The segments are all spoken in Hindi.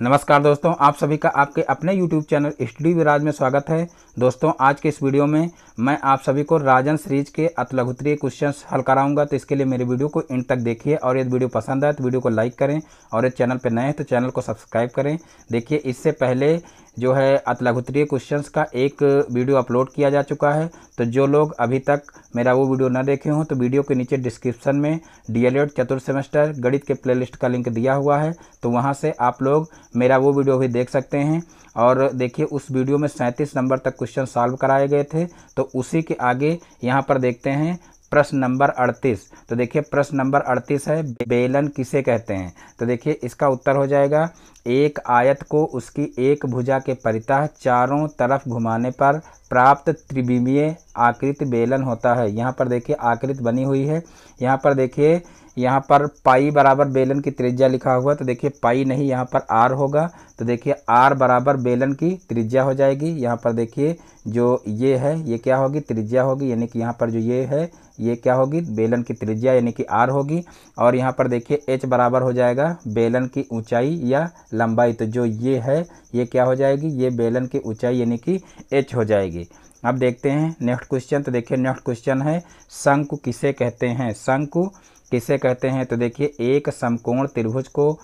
नमस्कार दोस्तों, आप सभी का आपके अपने YouTube चैनल स्टडी विराज में स्वागत है। दोस्तों, आज के इस वीडियो में मैं आप सभी को राजन सीरीज के अतिलघुत्तरीय क्वेश्चंस हल कराऊंगा। तो इसके लिए मेरे वीडियो को एंड तक देखिए और यदि वीडियो पसंद आए तो वीडियो को लाइक करें और यदि चैनल पर नए हैं तो चैनल को सब्सक्राइब करें। देखिए, इससे पहले जो है अतिलघुत्तरीय क्वेश्चंस का एक वीडियो अपलोड किया जा चुका है। तो जो लोग अभी तक मेरा वो वीडियो न देखे हों तो वीडियो के नीचे डिस्क्रिप्शन में डीएलएड चतुर्थ सेमेस्टर गणित के प्लेलिस्ट का लिंक दिया हुआ है, तो वहाँ से आप लोग मेरा वो वीडियो भी देख सकते हैं। और देखिए, उस वीडियो में 37 नंबर तक क्वेश्चन सॉल्व कराए गए थे। तो उसी के आगे यहाँ पर देखते हैं प्रश्न नंबर 38। तो देखिए, प्रश्न नंबर 38 है, बेलन किसे कहते हैं। तो देखिए, इसका उत्तर हो जाएगा, एक आयत को उसकी एक भुजा के परितः चारों तरफ घुमाने पर प्राप्त त्रिविमीय आकृति बेलन होता है। यहाँ पर देखिए आकृति बनी हुई है। यहाँ पर देखिए, यहाँ पर पाई बराबर बेलन की त्रिज्या लिखा हुआ है। तो देखिए, पाई नहीं, यहाँ पर आर होगा। तो देखिए, आर बराबर बेलन की त्रिज्या हो जाएगी। यहाँ पर देखिए, जो ये है ये क्या होगी, त्रिज्या होगी, यानी कि यहाँ पर जो ये है ये क्या होगी, बेलन की त्रिज्या यानी कि आर होगी। और यहाँ पर देखिए एच बराबर हो जाएगा बेलन की ऊंचाई या लंबाई। तो जो ये है ये क्या हो जाएगी, ये बेलन की ऊंचाई यानी कि एच हो जाएगी। अब देखते हैं नेक्स्ट क्वेश्चन। तो देखिए, नेक्स्ट क्वेश्चन है, शंकु किसे कहते हैं। शंकु किसे कहते हैं। तो देखिए, एक समकोण त्रिभुज को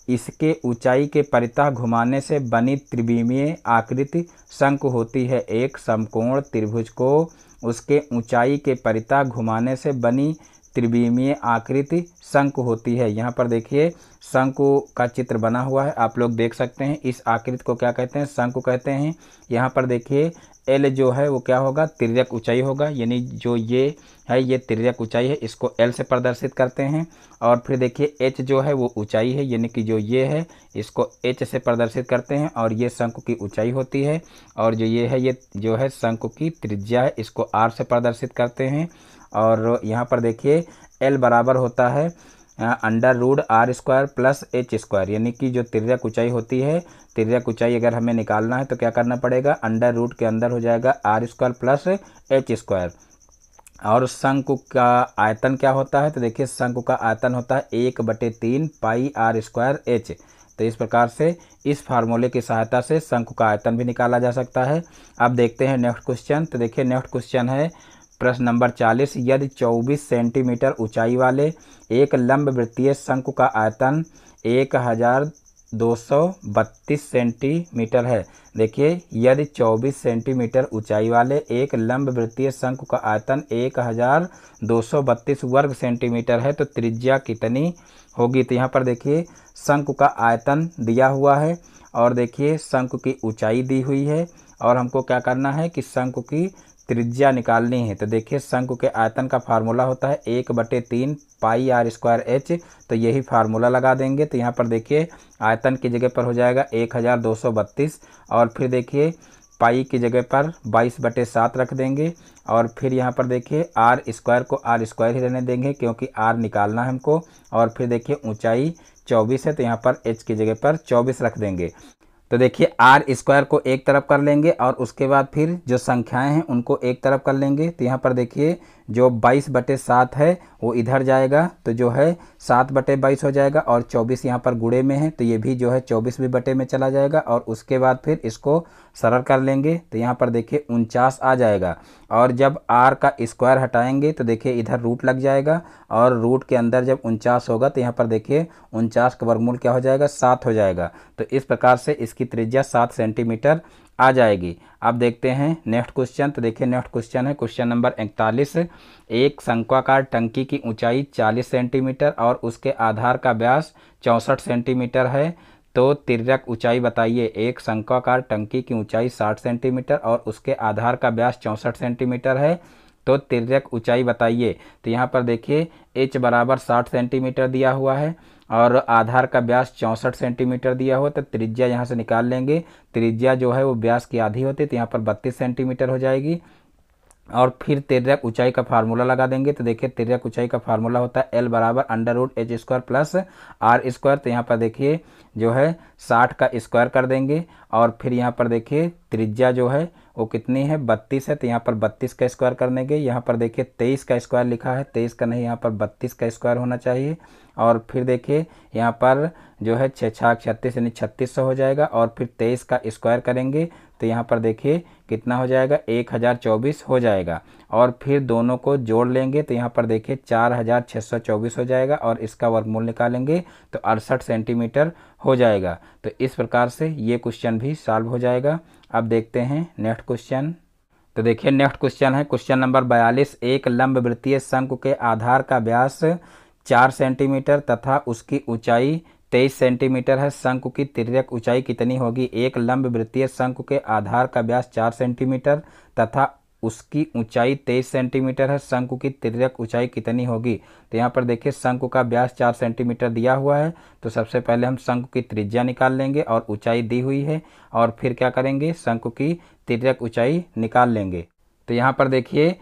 इसके ऊंचाई के परितः घुमाने से बनी त्रिविमीय आकृति शंकु होती है। एक समकोण त्रिभुज को उसके ऊंचाई के परितः घुमाने से बनी त्रिविमीय आकृति शंकु होती है। यहाँ पर देखिए शंकु का चित्र बना हुआ है, आप लोग देख सकते हैं। इस आकृति को क्या कहते हैं, शंकु कहते हैं। यहाँ पर देखिए एल जो है वो क्या होगा, तिर्यक ऊंचाई होगा, यानी जो ये है ये तिर्यक ऊंचाई है, इसको एल से प्रदर्शित करते हैं। और फिर देखिए एच जो है वो ऊंचाई है, यानी कि जो ये है इसको एच से प्रदर्शित करते हैं और ये शंकु की ऊंचाई होती है। और जो ये है ये जो है शंकु की त्रिज्या है, इसको आर से प्रदर्शित करते हैं। और यहाँ पर देखिए एल बराबर होता है under root R square plus H square, यानी कि जो तिर्यक ऊंचाई होती है, तिर्यक ऊंचाई अगर हमें निकालना है तो क्या करना पड़ेगा, अंडर रूट के अंदर हो जाएगा R square plus H square. और शंकु का आयतन क्या होता है। तो देखिए, शंकु का आयतन होता है 1/3 पाई आर स्क्वायर एच। तो इस प्रकार से इस फार्मूले की सहायता से शंकु का आयतन भी निकाला जा सकता है। अब देखते हैं नेक्स्ट क्वेश्चन। तो देखिए, नेक्स्ट क्वेश्चन है प्रश्न नंबर 40, यदि 24 सेंटीमीटर ऊंचाई वाले एक लंब वृत्तीय शंकु का आयतन 1232 सेंटीमीटर है। देखिए, यदि 24 सेंटीमीटर ऊंचाई वाले एक लंब वृत्तीय शंकु का आयतन 1232 वर्ग सेंटीमीटर है तो त्रिज्या कितनी होगी। तो यहाँ पर देखिए शंकु का आयतन दिया हुआ है और देखिए शंकु की ऊंचाई दी हुई है और हमको क्या करना है कि शंकु की त्रिज्या निकालनी है। तो देखिए, शंकु के आयतन का फार्मूला होता है 1/3 पाई आर स्क्वायर एच। तो यही फार्मूला लगा देंगे। तो यहाँ पर देखिए आयतन की जगह पर हो जाएगा 1232 और फिर देखिए पाई की जगह पर 22/7 रख देंगे। और फिर यहाँ पर देखिए आर स्क्वायर को आर स्क्वायर ही रहने देंगे क्योंकि आर निकालना है हमको। और फिर देखिए ऊंचाई 24 है तो यहाँ पर एच की जगह पर 24 रख देंगे। तो देखिए आर स्क्वायर को एक तरफ कर लेंगे और उसके बाद फिर जो संख्याएं हैं उनको एक तरफ कर लेंगे। तो यहाँ पर देखिए जो 22/7 है वो इधर जाएगा, तो जो है 7/22 हो जाएगा। और 24 यहाँ पर गुणे में है तो ये भी जो है 24 भी बटे में चला जाएगा। और उसके बाद फिर इसको सरल कर लेंगे तो यहाँ पर देखिए 49 आ जाएगा। और जब आर का स्क्वायर हटाएंगे तो देखिए इधर रूट लग जाएगा और रूट के अंदर जब 49 होगा तो यहाँ पर देखिए 49 का वर्गमूल क्या हो जाएगा, 7 हो जाएगा। तो इस प्रकार से इसकी त्रिज्या 7 सेंटीमीटर आ जाएगी। अब देखते हैं नेक्स्ट क्वेश्चन। तो देखिए नेक्स्ट क्वेश्चन है क्वेश्चन नंबर 41, एक शंक्वाकार टंकी की ऊंचाई 40 सेंटीमीटर और उसके आधार का व्यास 64 सेंटीमीटर है तो तिर्यक ऊंचाई बताइए। एक शंक्वाकार टंकी की ऊंचाई 60 सेंटीमीटर और उसके आधार का व्यास 64 सेंटीमीटर है तो तिर्यक ऊंचाई बताइए। तो यहाँ पर देखिए h बराबर 60 सेंटीमीटर दिया हुआ है और आधार का व्यास 64 सेंटीमीटर दिया हुआ, तो त्रिज्या यहाँ से निकाल लेंगे। त्रिज्या जो है वो व्यास की आधी होती है तो यहाँ पर 32 सेंटीमीटर हो जाएगी। और फिर तिर्यक ऊंचाई का फार्मूला लगा देंगे। तो देखिए तिर्यक ऊंचाई का फार्मूला होता है एल बराबर under root H square plus R square. तो यहाँ पर देखिए जो है 60 का स्क्वायर कर देंगे और फिर यहाँ पर देखिए त्रिज्या जो है वो कितनी है, 32 है। तो यहाँ पर 32 का स्क्वायर कर देंगे। यहाँ पर देखिए 23 का स्क्वायर लिखा है, 23 का नहीं, यहाँ पर 32 का स्क्वायर होना चाहिए। और फिर देखिए यहाँ पर जो है 6 छाक 36 यानी 3600 हो जाएगा। और फिर 23 का स्क्वायर करेंगे तो यहाँ पर देखिए कितना हो जाएगा, 1024 हो जाएगा। और फिर दोनों को जोड़ लेंगे तो यहाँ पर देखिए 4624 हो जाएगा और इसका वर्गमूल निकालेंगे तो 68 सेंटीमीटर हो जाएगा। तो इस प्रकार से ये क्वेश्चन भी सॉल्व हो जाएगा। अब देखते हैं नेक्स्ट क्वेश्चन। तो देखिए नेक्स्ट क्वेश्चन है क्वेश्चन नंबर 42। एक लंबवृत्तीय शंकु के आधार का व्यास 4 सेंटीमीटर तथा उसकी ऊंचाई 23 सेंटीमीटर है। शंकु की तिर्यक ऊंचाई कितनी होगी? एक लंबवृत्तीय शंकु के आधार का व्यास 4 सेंटीमीटर तथा उसकी ऊंचाई 23 सेंटीमीटर है। शंकु की तिर्यक ऊंचाई कितनी होगी? तो यहाँ पर देखिए शंकु का व्यास 4 सेंटीमीटर दिया हुआ है, तो सबसे पहले हम शंकु की त्रिज्या निकाल लेंगे और ऊंचाई दी हुई है, और फिर क्या करेंगे, शंकु की तिर्यक ऊंचाई निकाल लेंगे। तो यहाँ पर देखिए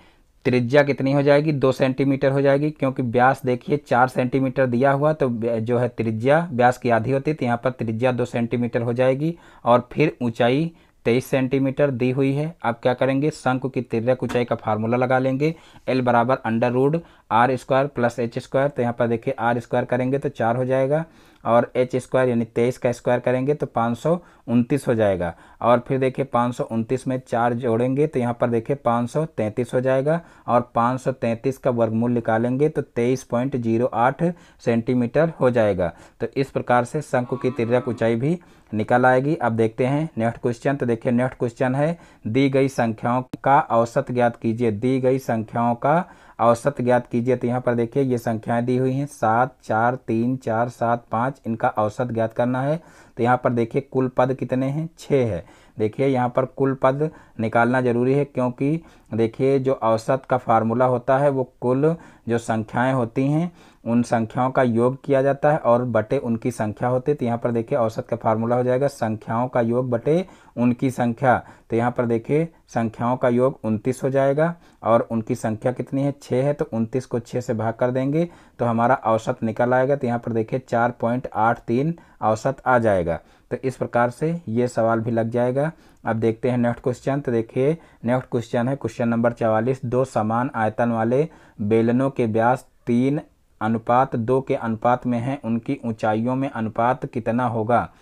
त्रिज्या कितनी हो जाएगी, 2 सेंटीमीटर हो जाएगी, क्योंकि व्यास देखिए 4 सेंटीमीटर दिया हुआ, तो जो है त्रिज्या व्यास की आधी होती है, तो यहाँ पर त्रिज्या 2 सेंटीमीटर हो जाएगी। और फिर ऊंचाई 23 सेंटीमीटर दी हुई है। अब क्या करेंगे, शंकु की तिर्यक ऊंचाई का फार्मूला लगा लेंगे, L बराबर √r² प्लस h²। तो यहाँ पर देखिए r² करेंगे तो 4 हो जाएगा, और h² यानी 23 का स्क्वायर करेंगे तो 529 हो जाएगा। और फिर देखिए 529 में 4 जोड़ेंगे तो यहाँ पर देखिए 533 हो जाएगा, और 533 का वर्गमूल निकालेंगे तो 23.08 सेंटीमीटर हो जाएगा। तो इस प्रकार से शंकु की तिर्यक ऊंचाई भी निकल आएगी। अब देखते हैं नेक्स्ट क्वेश्चन। तो देखिए नेक्स्ट क्वेश्चन है, दी गई संख्याओं का औसत ज्ञात कीजिए। दी गई संख्याओं का औसत ज्ञात कीजिए। तो यहाँ पर देखिए ये संख्याएं दी हुई हैं 7, 4, 3, 4, 7, 5, इनका औसत ज्ञात करना है। तो यहाँ पर देखिए कुल पद कितने हैं, 6 है। देखिए यहाँ पर कुल पद निकालना जरूरी है, क्योंकि देखिए जो औसत का फार्मूला होता है वो कुल जो संख्याएं होती हैं उन संख्याओं का योग किया जाता है और बटे उनकी संख्या होती है। तो यहाँ पर देखिए औसत का फार्मूला हो जाएगा संख्याओं का योग बटे उनकी संख्या। तो यहाँ पर देखिए संख्याओं का योग 29 हो जाएगा, और उनकी संख्या कितनी है, 6 है, तो 29 को 6 से भाग कर देंगे तो हमारा औसत निकल आएगा। तो यहाँ पर देखिए 4.83 औसत आ जाएगा। तो इस प्रकार से ये सवाल भी लग जाएगा। अब देखते हैं नेक्स्ट क्वेश्चन। तो देखिए नेक्स्ट क्वेश्चन है क्वेश्चन नंबर 44। दो समान आयतन वाले बेलनों के व्यास 3:2 के अनुपात में हैं, उनकी ऊंचाइयों में अनुपात कितना होगा?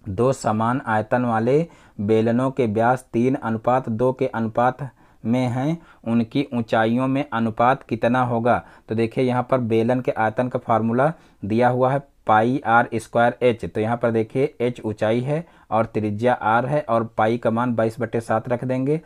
दो समान आयतन वाले बेलनों के व्यास 3:2 के अनुपात में हैं, उनकी ऊंचाइयों में अनुपात कितना होगा? तो देखिए यहाँ पर बेलन के आयतन का फार्मूला दिया हुआ है πr²h। तो यहाँ पर देखिए h ऊंचाई है और त्रिज्या r है, और पाई का मान 22/7 रख देंगे।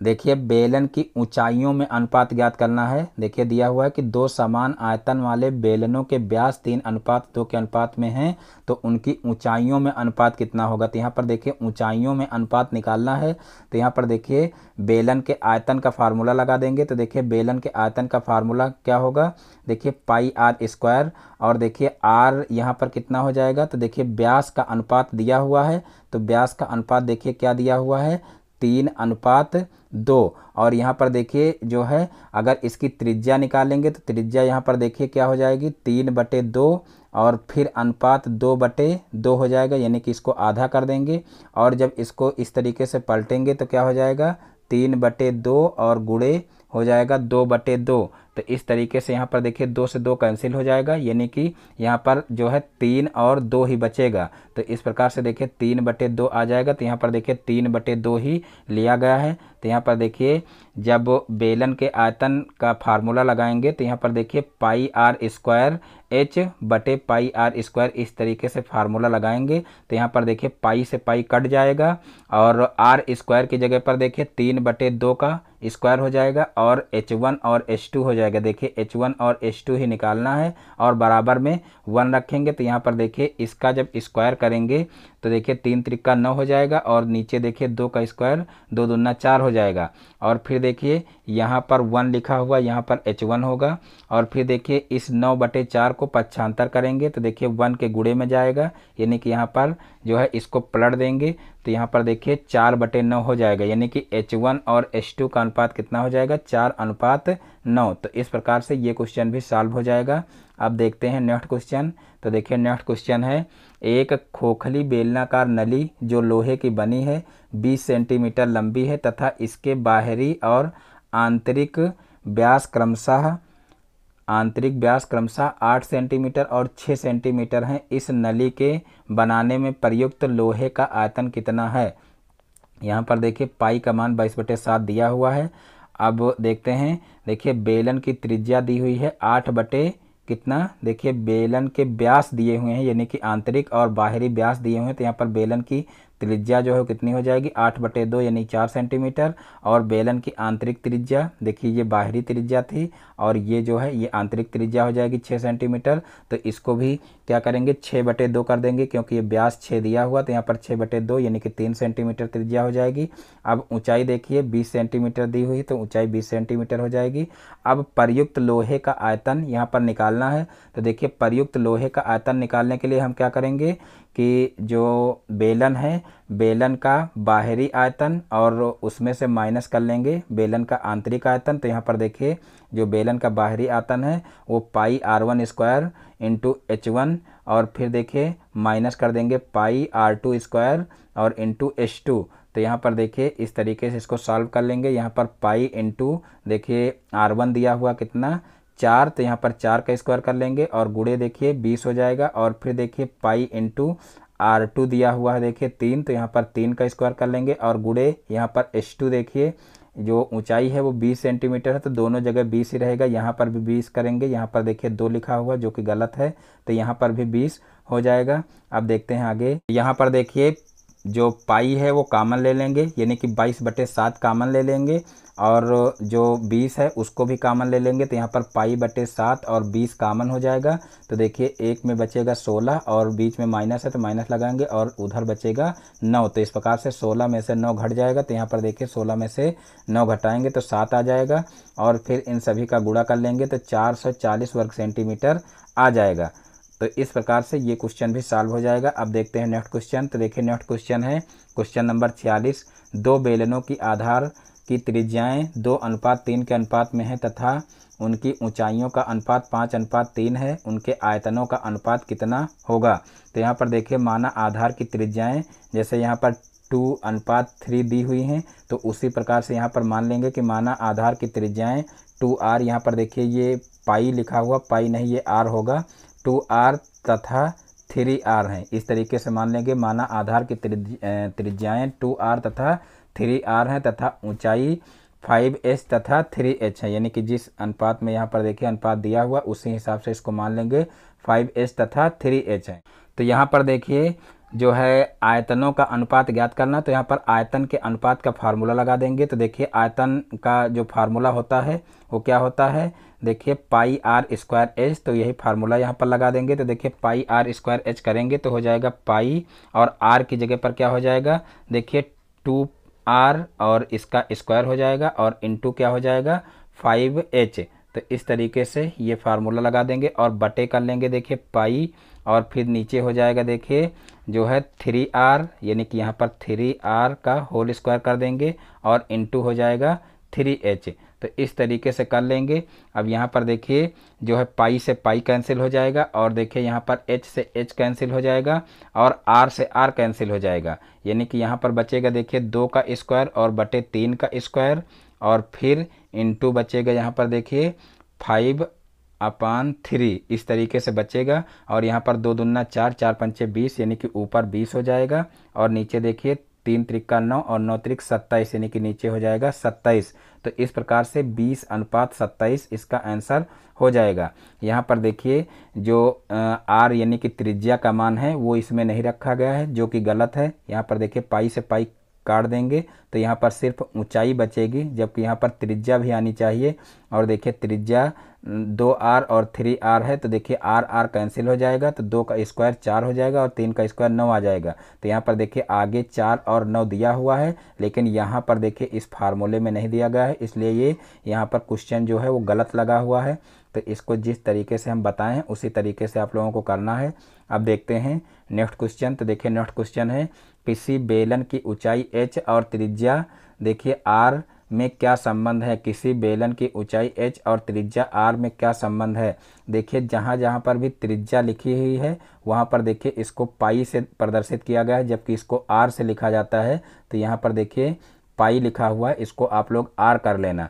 देखिए बेलन की ऊंचाइयों में अनुपात ज्ञात करना है। देखिए दिया हुआ है कि दो समान आयतन वाले बेलनों के व्यास 3:2 के अनुपात में हैं, तो उनकी ऊंचाइयों में अनुपात कितना होगा? तो यहाँ पर देखिए ऊंचाइयों में अनुपात निकालना है। तो यहाँ पर देखिए बेलन के आयतन का फार्मूला लगा देंगे। तो देखिए बेलन के आयतन का फार्मूला क्या होगा, देखिए πr², और देखिए r यहाँ पर कितना हो जाएगा? तो देखिए व्यास का अनुपात दिया हुआ है, तो व्यास का अनुपात देखिए क्या दिया हुआ है, 3:2। और यहाँ पर देखिए जो है अगर इसकी त्रिज्या निकालेंगे तो त्रिज्या यहाँ पर देखिए क्या हो जाएगी, 3/2, और फिर अनुपात 2/2 हो जाएगा, यानी कि इसको आधा कर देंगे। और जब इसको इस तरीके से पलटेंगे तो क्या हो जाएगा, 3/2 और गुणे हो जाएगा 2/2। तो इस तरीके से यहाँ पर देखिए 2 से 2 कैंसिल हो जाएगा, यानी कि यहाँ पर जो है 3 और 2 ही बचेगा। तो इस प्रकार से देखिए 3/2 आ जाएगा। तो यहाँ पर देखिए 3/2 ही लिया गया है। तो यहाँ पर देखिए जब बेलन के आयतन का फार्मूला लगाएंगे तो यहाँ पर देखिए πr²h/πr², इस तरीके से फार्मूला लगाएंगे। तो यहाँ पर देखिए पाई से पाई कट जाएगा, और r² की जगह पर देखिए 3/2 का स्क्वायर हो जाएगा, और h1 और h2 हो जाएगा। देखिए h1 और h2 ही निकालना है, और बराबर में 1 रखेंगे। तो यहाँ पर देखिए इसका जब स्क्वायर करेंगे तो देखिए 3 त्रिका 9 हो जाएगा, और नीचे देखिए 2 का स्क्वायर 2 दूना 4 हो जाएगा। और फिर देखिए यहाँ पर 1 लिखा हुआ, यहाँ पर h1 होगा। और फिर देखिए इस 9/4 को पक्षांतर करेंगे तो देखिए 1 के गुणे में जाएगा, यानी कि यहाँ पर जो है इसको पलट देंगे तो यहाँ पर देखिए 4/9 हो जाएगा, यानी कि h1 और h2 का अनुपात कितना हो जाएगा, 4:9। तो इस प्रकार से ये क्वेश्चन भी सॉल्व हो जाएगा। अब देखते हैं नेक्स्ट क्वेश्चन। तो देखिए नेक्स्ट क्वेश्चन है, एक खोखली बेलनाकार नली जो लोहे की बनी है 20 सेंटीमीटर लंबी है तथा इसके बाहरी और आंतरिक व्यास क्रमशः आंतरिक व्यास क्रमशः 8 सेंटीमीटर और 6 सेंटीमीटर हैं। इस नली के बनाने में प्रयुक्त लोहे का आयतन कितना है। यहाँ पर देखिए पाई का मान 22/7 दिया हुआ है। अब देखते हैं, देखिए बेलन की त्रिज्या दी हुई है 8 बटे कितना, देखिए बेलन के व्यास दिए हुए हैं, यानी कि आंतरिक और बाहरी व्यास दिए हुए हैं। तो यहाँ पर बेलन की त्रिज्या जो है कितनी हो जाएगी, 8/2 यानी 4 सेंटीमीटर। और बेलन की आंतरिक त्रिज्या, देखिए ये बाहरी त्रिज्या थी और ये जो है ये आंतरिक त्रिज्या हो जाएगी 6 सेंटीमीटर। तो इसको भी क्या करेंगे, 6/2 कर देंगे, क्योंकि ये व्यास 6 दिया हुआ, तो यहाँ पर 6/2 यानी कि 3 सेंटीमीटर त्रिज्या हो जाएगी। अब ऊंचाई देखिए 20 सेंटीमीटर दी हुई, तो ऊंचाई 20 सेंटीमीटर हो जाएगी। अब प्रयुक्त लोहे का आयतन यहाँ पर निकालना है। तो देखिए प्रयुक्त लोहे का आयतन निकालने के लिए हम क्या करेंगे कि जो बेलन है, बेलन का बाहरी आयतन और उसमें से माइनस कर लेंगे बेलन का आंतरिक आयतन। तो यहाँ पर देखिए जो बेलन का बाहरी आयतन है वो पाई r1² इंटू h1, और फिर देखिए माइनस कर देंगे पाई r2² और इंटू h2। तो यहाँ पर देखिए इस तरीके से इसको सॉल्व कर लेंगे। यहाँ पर पाई इंटू देखिए r1 दिया हुआ कितना 4, तो यहाँ पर 4 का स्क्वायर कर लेंगे और गुणे देखिए 20 हो जाएगा। और फिर देखिए पाई इंटू r2 दिया हुआ है देखिए 3, तो यहाँ पर 3 का स्क्वायर कर लेंगे और गुणे यहाँ पर h2 देखिए जो ऊंचाई है वो 20 सेंटीमीटर है, तो दोनों जगह 20 ही रहेगा। यहाँ पर भी 20 करेंगे, यहाँ पर देखिए 2 लिखा हुआ जो कि गलत है, तो यहाँ पर भी 20 हो जाएगा। अब देखते हैं आगे। यहाँ पर देखिए जो पाई है वो कॉमन ले लेंगे, यानी कि 22/7 कॉमन ले लेंगे, और जो 20 है उसको भी कॉमन ले लेंगे। तो यहाँ पर पाई/7 और 20 कॉमन हो जाएगा। तो देखिए एक में बचेगा 16 और बीच में माइनस है तो माइनस लगाएंगे, और उधर बचेगा 9। तो इस प्रकार से 16 में से 9 घट जाएगा। तो यहाँ पर देखिए 16 में से 9 घटाएंगे तो 7 आ जाएगा, और फिर इन सभी का गुणा कर लेंगे तो 440 वर्ग सेंटीमीटर आ जाएगा। तो इस प्रकार से ये क्वेश्चन भी सॉल्व हो जाएगा। अब देखते हैं नेक्स्ट क्वेश्चन। तो देखिए नेक्स्ट क्वेश्चन है क्वेश्चन नंबर 46। दो बेलनों की आधार की त्रिज्याएं 2:3 के अनुपात में है तथा उनकी ऊंचाइयों का अनुपात 5:3 है, उनके आयतनों का अनुपात कितना होगा। तो यहाँ पर देखिए माना आधार की त्रिज्याएं जैसे यहाँ पर 2:3 दी हुई हैं, तो उसी प्रकार से यहाँ पर मान लेंगे कि माना आधार की त्रिज्याएं 2r, यहाँ पर देखिए ये पाई लिखा हुआ, पाई नहीं ये r होगा, 2r तथा 3r हैं। इस तरीके से मान लेंगे माना आधार की त्रिज्याएं 2r तथा 3r हैं तथा ऊंचाई 5h तथा 3h है, यानी कि जिस अनुपात में यहाँ पर देखिए अनुपात दिया हुआ उसी हिसाब से इसको मान लेंगे 5h तथा 3h है। तो यहाँ पर देखिए जो है आयतनों का अनुपात ज्ञात करना, तो यहाँ पर आयतन के अनुपात का फार्मूला लगा देंगे। तो देखिए आयतन का जो फार्मूला होता है वो क्या होता है, देखिए पाई r²h, तो यही फार्मूला यहाँ पर लगा देंगे। तो देखिए पाई r²h करेंगे तो हो जाएगा पाई, और r की जगह पर क्या हो जाएगा, देखिए 2r और इसका स्क्वायर हो जाएगा और इंटू क्या हो जाएगा 5h। तो इस तरीके से ये फार्मूला लगा देंगे और बटे कर लेंगे देखिए पाई, और फिर नीचे हो जाएगा देखिए जो है 3r, यानी कि यहाँ पर 3r का होल स्क्वायर कर देंगे और इंटू हो जाएगा 3h। तो इस तरीके से कर लेंगे। अब यहाँ पर देखिए जो है पाई से पाई कैंसिल हो जाएगा, और देखिए यहाँ पर h से h कैंसिल हो जाएगा और r से r कैंसिल हो जाएगा, यानी कि यहाँ पर बचेगा देखिए 2 का स्क्वायर और बटे 3 का स्क्वायर, और फिर इंटू बचेगा यहाँ पर देखिए 5/3, इस तरीके से बचेगा। और यहाँ पर 2 दूना 4, 4 पंचे 20, यानी कि ऊपर 20 हो जाएगा, और नीचे देखिए 3 त्रिका 9 और 9 त्रिक 27, यानी कि नीचे हो जाएगा 27। तो इस प्रकार से 20:27 इसका आंसर हो जाएगा। यहाँ पर देखिए जो r यानी कि त्रिज्या का मान है वो इसमें नहीं रखा गया है, जो कि गलत है। यहाँ पर देखिए पाई से पाई काट देंगे तो यहाँ पर सिर्फ ऊंचाई बचेगी, जबकि यहाँ पर त्रिज्या भी आनी चाहिए। और देखिए त्रिज्या 2r और 3r है, तो देखिए r r कैंसिल हो जाएगा, तो 2 का स्क्वायर 4 हो जाएगा और 3 का स्क्वायर 9 आ जाएगा। तो यहाँ पर देखिए आगे 4 और 9 दिया हुआ है, लेकिन यहाँ पर देखिए इस फार्मूले में नहीं दिया गया है, इसलिए ये यहाँ पर क्वेश्चन जो है वो गलत लगा हुआ है। तो इसको जिस तरीके से हम बताएं हैं उसी तरीके से आप लोगों को करना है। अब देखते हैं नेक्स्ट क्वेश्चन। तो देखिए नेक्स्ट क्वेश्चन है किसी बेलन की ऊंचाई h और त्रिज्या देखिए r में क्या संबंध है। किसी बेलन की ऊंचाई h और त्रिज्या r में क्या संबंध है। देखिए जहाँ जहाँ पर भी त्रिज्या लिखी हुई है वहाँ पर देखिए इसको पाई से प्रदर्शित किया गया है, जबकि इसको r से लिखा जाता है। तो यहाँ पर देखिए पाई लिखा हुआ है, इसको आप लोग r कर लेना।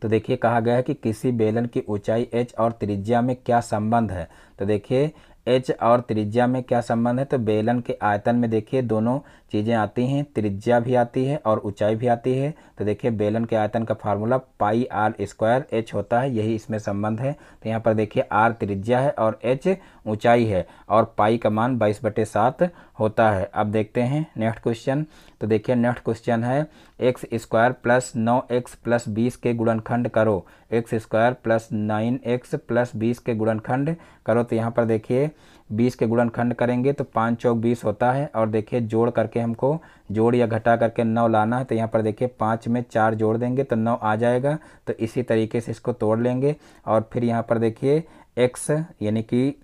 तो देखिए कहा गया है कि किसी बेलन की ऊंचाई h और त्रिज्या में क्या संबंध है। तो देखिए h और त्रिज्या में क्या संबंध है, तो बेलन के आयतन में देखिए दोनों चीज़ें आती हैं, त्रिज्या भी आती है और ऊंचाई भी आती है। तो देखिए बेलन के आयतन का formula pi R square h होता है, यही इसमें संबंध है। तो यहाँ पर देखिए r त्रिज्या है और h ऊंचाई है और पाई का मान 22/7 होता है। अब देखते हैं नेक्स्ट क्वेश्चन। तो देखिए नेक्स्ट क्वेश्चन है x² प्लस 9x प्लस 20 के गुणनखंड करो। x² प्लस 9x प्लस 20 के गुणनखंड करो। तो यहाँ पर देखिए 20 के गुणनखंड करेंगे तो 5 चौक 20 होता है और देखिए जोड़ करके हमको जोड़ या घटा करके 9 लाना है। तो यहाँ पर देखिए 5 में 4 जोड़ देंगे तो 9 आ जाएगा। तो इसी तरीके से इसको तोड़ लेंगे और फिर यहाँ पर देखिए x यानी कि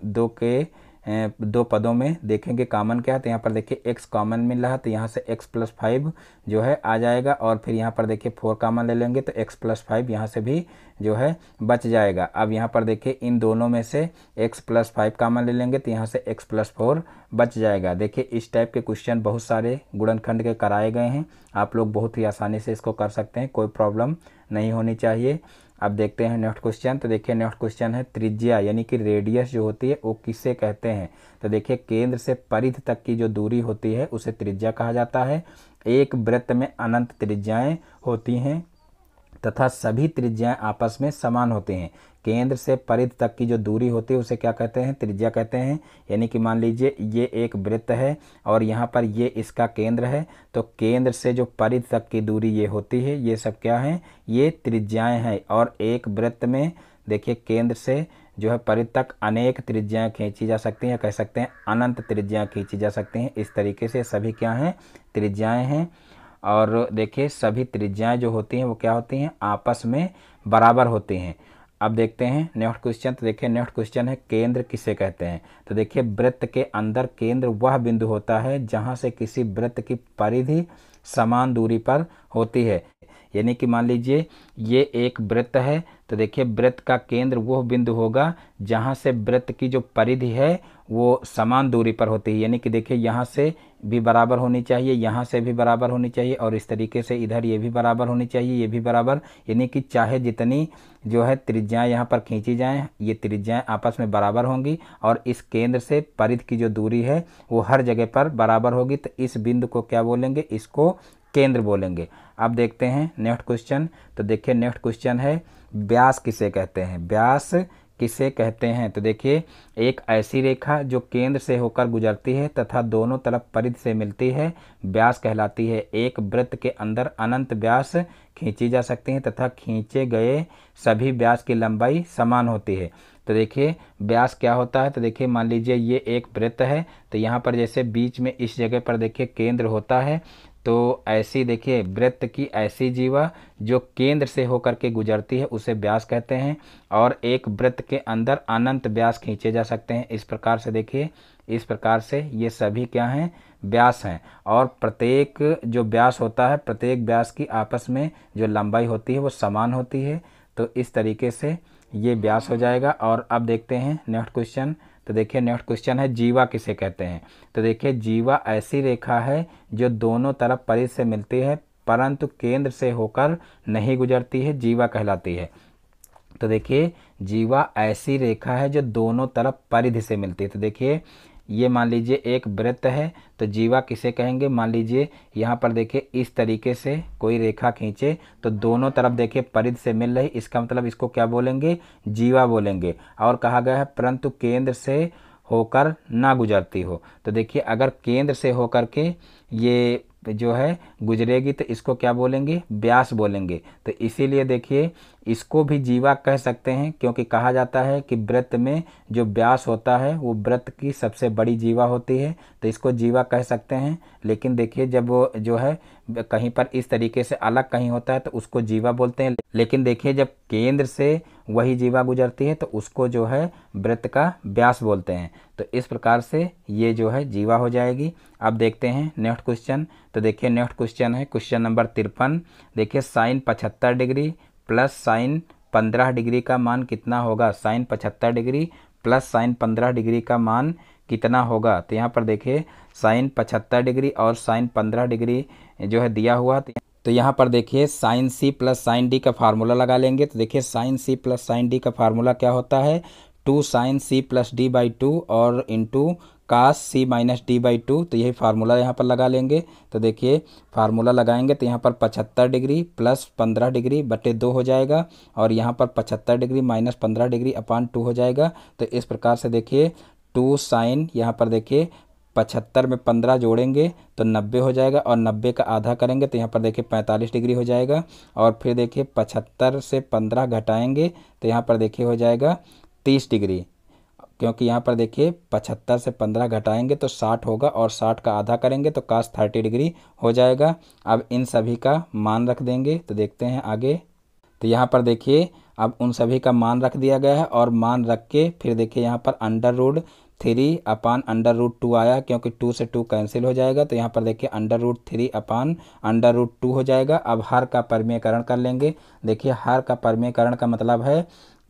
दो पदों में देखेंगे कॉमन क्या है। तो यहाँ पर देखिए x कॉमन मिल रहा है तो यहाँ से x प्लस 5 जो है आ जाएगा और फिर यहाँ पर देखिए 4 कॉमन ले लेंगे तो x प्लस 5 यहाँ से भी जो है बच जाएगा। अब यहाँ पर देखिए इन दोनों में से x प्लस 5 कॉमन ले लेंगे तो यहाँ से x प्लस 4 बच जाएगा। देखिए इस टाइप के क्वेश्चन बहुत सारे गुणनखंड के कराए गए हैं, आप लोग बहुत ही आसानी से इसको कर सकते हैं, कोई प्रॉब्लम नहीं होनी चाहिए। अब देखते हैं नेक्स्ट क्वेश्चन। तो देखिए नेक्स्ट क्वेश्चन है त्रिज्या यानी कि रेडियस जो होती है वो किसे कहते हैं। तो देखिए केंद्र से परिधि तक की जो दूरी होती है उसे त्रिज्या कहा जाता है। एक वृत्त में अनंत त्रिज्याएं होती हैं तथा सभी त्रिज्याएं आपस में समान होती हैं। केंद्र से परिधि तक की जो दूरी होती है उसे क्या कहते हैं, त्रिज्या कहते हैं। यानी कि मान लीजिए ये एक वृत्त है और यहाँ पर ये इसका केंद्र है, तो केंद्र से जो परिधि तक की दूरी ये होती है ये सब क्या है, ये त्रिज्याएं हैं। और एक वृत्त में देखिए केंद्र से जो है परिधि तक अनेक त्रिज्याएं खींची जा सकती हैं, कह सकते हैं अनंत त्रिज्याएं खींची जा सकती हैं। इस तरीके से सभी क्या हैं, त्रिज्याएं हैं। और देखिए सभी त्रिज्याएं जो होती हैं वो क्या होती हैं, आपस में बराबर होती हैं। अब देखते हैं नेक्स्ट क्वेश्चन। तो देखिए नेक्स्ट क्वेश्चन है केंद्र किसे कहते हैं। तो देखिए वृत्त के अंदर केंद्र वह बिंदु होता है जहां से किसी वृत्त की परिधि समान दूरी पर होती है। यानी कि मान लीजिए ये एक वृत्त है तो देखिए वृत्त का केंद्र वह बिंदु होगा जहां से वृत्त की जो परिधि है वो समान दूरी पर होती है। यानी कि देखिए यहाँ से भी बराबर होनी चाहिए, यहाँ से भी बराबर होनी चाहिए और इस तरीके से इधर ये भी बराबर होनी चाहिए, ये भी बराबर। यानी कि चाहे जितनी जो है त्रिज्याएं यहाँ पर खींची जाएं ये त्रिज्याएं आपस में बराबर होंगी और इस केंद्र से परिधि की जो दूरी है वो हर जगह पर बराबर होगी। तो इस बिंदु को क्या बोलेंगे, इसको केंद्र बोलेंगे। अब देखते हैं नेक्स्ट क्वेश्चन। तो देखिए नेक्स्ट क्वेश्चन है व्यास किसे कहते हैं। व्यास किसे कहते हैं। तो देखिए एक ऐसी रेखा जो केंद्र से होकर गुजरती है तथा दोनों तरफ परिधि से मिलती है व्यास कहलाती है। एक वृत्त के अंदर अनंत व्यास खींची जा सकती हैं तथा खींचे गए सभी व्यास की लंबाई समान होती है। तो देखिए व्यास क्या होता है। तो देखिए मान लीजिए ये एक वृत्त है तो यहाँ पर जैसे बीच में इस जगह पर देखिए केंद्र होता है, तो ऐसी देखिए वृत्त की ऐसी जीवा जो केंद्र से होकर के गुजरती है उसे व्यास कहते हैं। और एक वृत्त के अंदर अनंत व्यास खींचे जा सकते हैं। इस प्रकार से देखिए, इस प्रकार से ये सभी क्या हैं, व्यास हैं। और प्रत्येक जो व्यास होता है, प्रत्येक व्यास की आपस में जो लंबाई होती है वो समान होती है। तो इस तरीके से ये व्यास हो जाएगा। और अब देखते हैं नेक्स्ट क्वेश्चन। तो देखिए नेक्स्ट क्वेश्चन है जीवा किसे कहते हैं। तो देखिए जीवा ऐसी रेखा है जो दोनों तरफ परिधि से मिलती है परंतु केंद्र से होकर नहीं गुजरती है, जीवा कहलाती है। तो देखिए जीवा ऐसी रेखा है जो दोनों तरफ परिधि से मिलती है। तो देखिए ये मान लीजिए एक वृत्त है तो जीवा किसे कहेंगे, मान लीजिए यहाँ पर देखिए इस तरीके से कोई रेखा खींचे तो दोनों तरफ देखिए परिधि से मिल रही, इसका मतलब इसको क्या बोलेंगे, जीवा बोलेंगे। और कहा गया है परंतु केंद्र से होकर ना गुजरती हो। तो देखिए अगर केंद्र से होकर के ये जो है गुजरेगी तो इसको क्या बोलेंगे, व्यास बोलेंगे। तो इसीलिए देखिए इसको भी जीवा कह सकते हैं क्योंकि कहा जाता है कि वृत्त में जो व्यास होता है वो वृत्त की सबसे बड़ी जीवा होती है, तो इसको जीवा कह सकते हैं। लेकिन देखिए जब वो जो है कहीं पर इस तरीके से अलग कहीं होता है तो उसको जीवा बोलते हैं। लेकिन देखिए जब केंद्र से वही जीवा गुजरती है तो उसको जो है वृत्त का व्यास बोलते हैं। तो इस प्रकार से ये जो है जीवा हो जाएगी। अब देखते हैं नेक्स्ट क्वेश्चन। तो देखिए नेक्स्ट क्वेश्चन है क्वेश्चन नंबर 53। देखिए sine 75 degree plus sine 15 degree का मान कितना होगा। Sine 75 degree plus sine 15 degree का मान कितना होगा। तो यहाँ पर देखिए साइन 75 डिग्री और साइन 15 डिग्री जो है दिया हुआ, तो यहाँ पर देखिए sine C plus sine D का फार्मूला लगा लेंगे। तो देखिए sine C plus sine D का फार्मूला क्या होता है, 2 sine C plus D by 2 और into cos C minus D by 2। तो यही फार्मूला यहाँ पर लगा लेंगे। तो देखिए फार्मूला लगाएंगे तो यहाँ पर 75 डिग्री प्लस 15 डिग्री बटे 2 हो जाएगा, और यहाँ पर 75 डिग्री माइनस 15 डिग्री अपान 2 हो जाएगा। तो इस प्रकार से देखिए 2 साइन, यहाँ पर देखिए 75 में 15 जोड़ेंगे तो 90 हो जाएगा, और 90 का आधा करेंगे तो यहाँ पर देखिए 45 डिग्री हो जाएगा। और फिर देखिए 75 से 15 घटाएंगे तो यहाँ पर देखिए हो जाएगा 30 डिग्री, क्योंकि यहाँ पर देखिए 75 से 15 घटाएंगे तो 60 होगा, और 60 का आधा करेंगे तो cos 30 डिग्री हो जाएगा। अब इन सभी का मान रख देंगे। तो देखते हैं आगे। तो यहाँ पर देखिए अब उन सभी का मान रख दिया गया है, और मान रख के फिर देखिए यहाँ पर √3 अपान √2 आया, क्योंकि 2 से 2 कैंसिल हो जाएगा। तो यहाँ पर देखिए √3 अपान √2 हो जाएगा। अब हर का परिमेयकरण कर लेंगे। देखिए हर का परिमेयकरण का मतलब है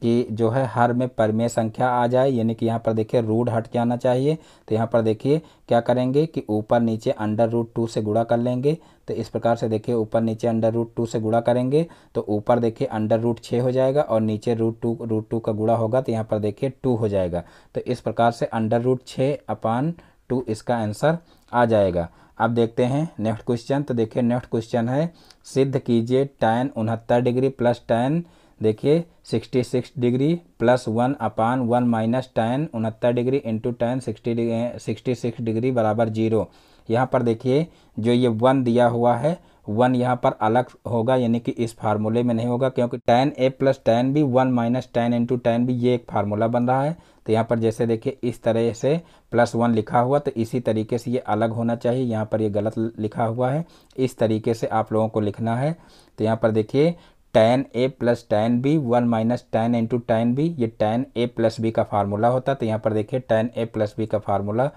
कि जो है हर में परिमेय संख्या आ जाए, यानी कि यहाँ पर देखिए रूट हट के आना चाहिए। तो यहाँ पर देखिए क्या करेंगे कि ऊपर नीचे √2 से गुणा कर लेंगे। तो इस प्रकार से देखिए ऊपर नीचे √2 से गुणा करेंगे तो ऊपर देखिए √6 हो जाएगा, और नीचे √2 का गुणा होगा तो यहाँ पर देखिए 2 हो जाएगा। तो इस प्रकार से √6 अपान 2 इसका आंसर आ जाएगा। अब देखते हैं नेक्स्ट क्वेश्चन। तो देखिए नेक्स्ट क्वेश्चन है, सिद्ध कीजिए tan 69 डिग्री प्लस tan देखिए 66 डिग्री प्लस 1 अपान 1 minus tan 69 degree into tan 66 degree बराबर 0। यहाँ पर देखिए जो ये 1 दिया हुआ है, 1 यहाँ पर अलग होगा, यानी कि इस फार्मूले में नहीं होगा, क्योंकि tan a plus tan b 1 minus tan into tan b ये एक फार्मूला बन रहा है। तो यहाँ पर जैसे देखिए इस तरह से +1 लिखा हुआ, तो इसी तरीके से ये अलग होना चाहिए। यहाँ पर ये गलत लिखा हुआ है, इस तरीके से आप लोगों को लिखना है। तो यहाँ पर देखिए tan a plus tan b 1 minus tan into tan b, ये tan a प्लस b का फार्मूला होता है। तो यहाँ पर देखिए tan a प्लस b का फार्मूला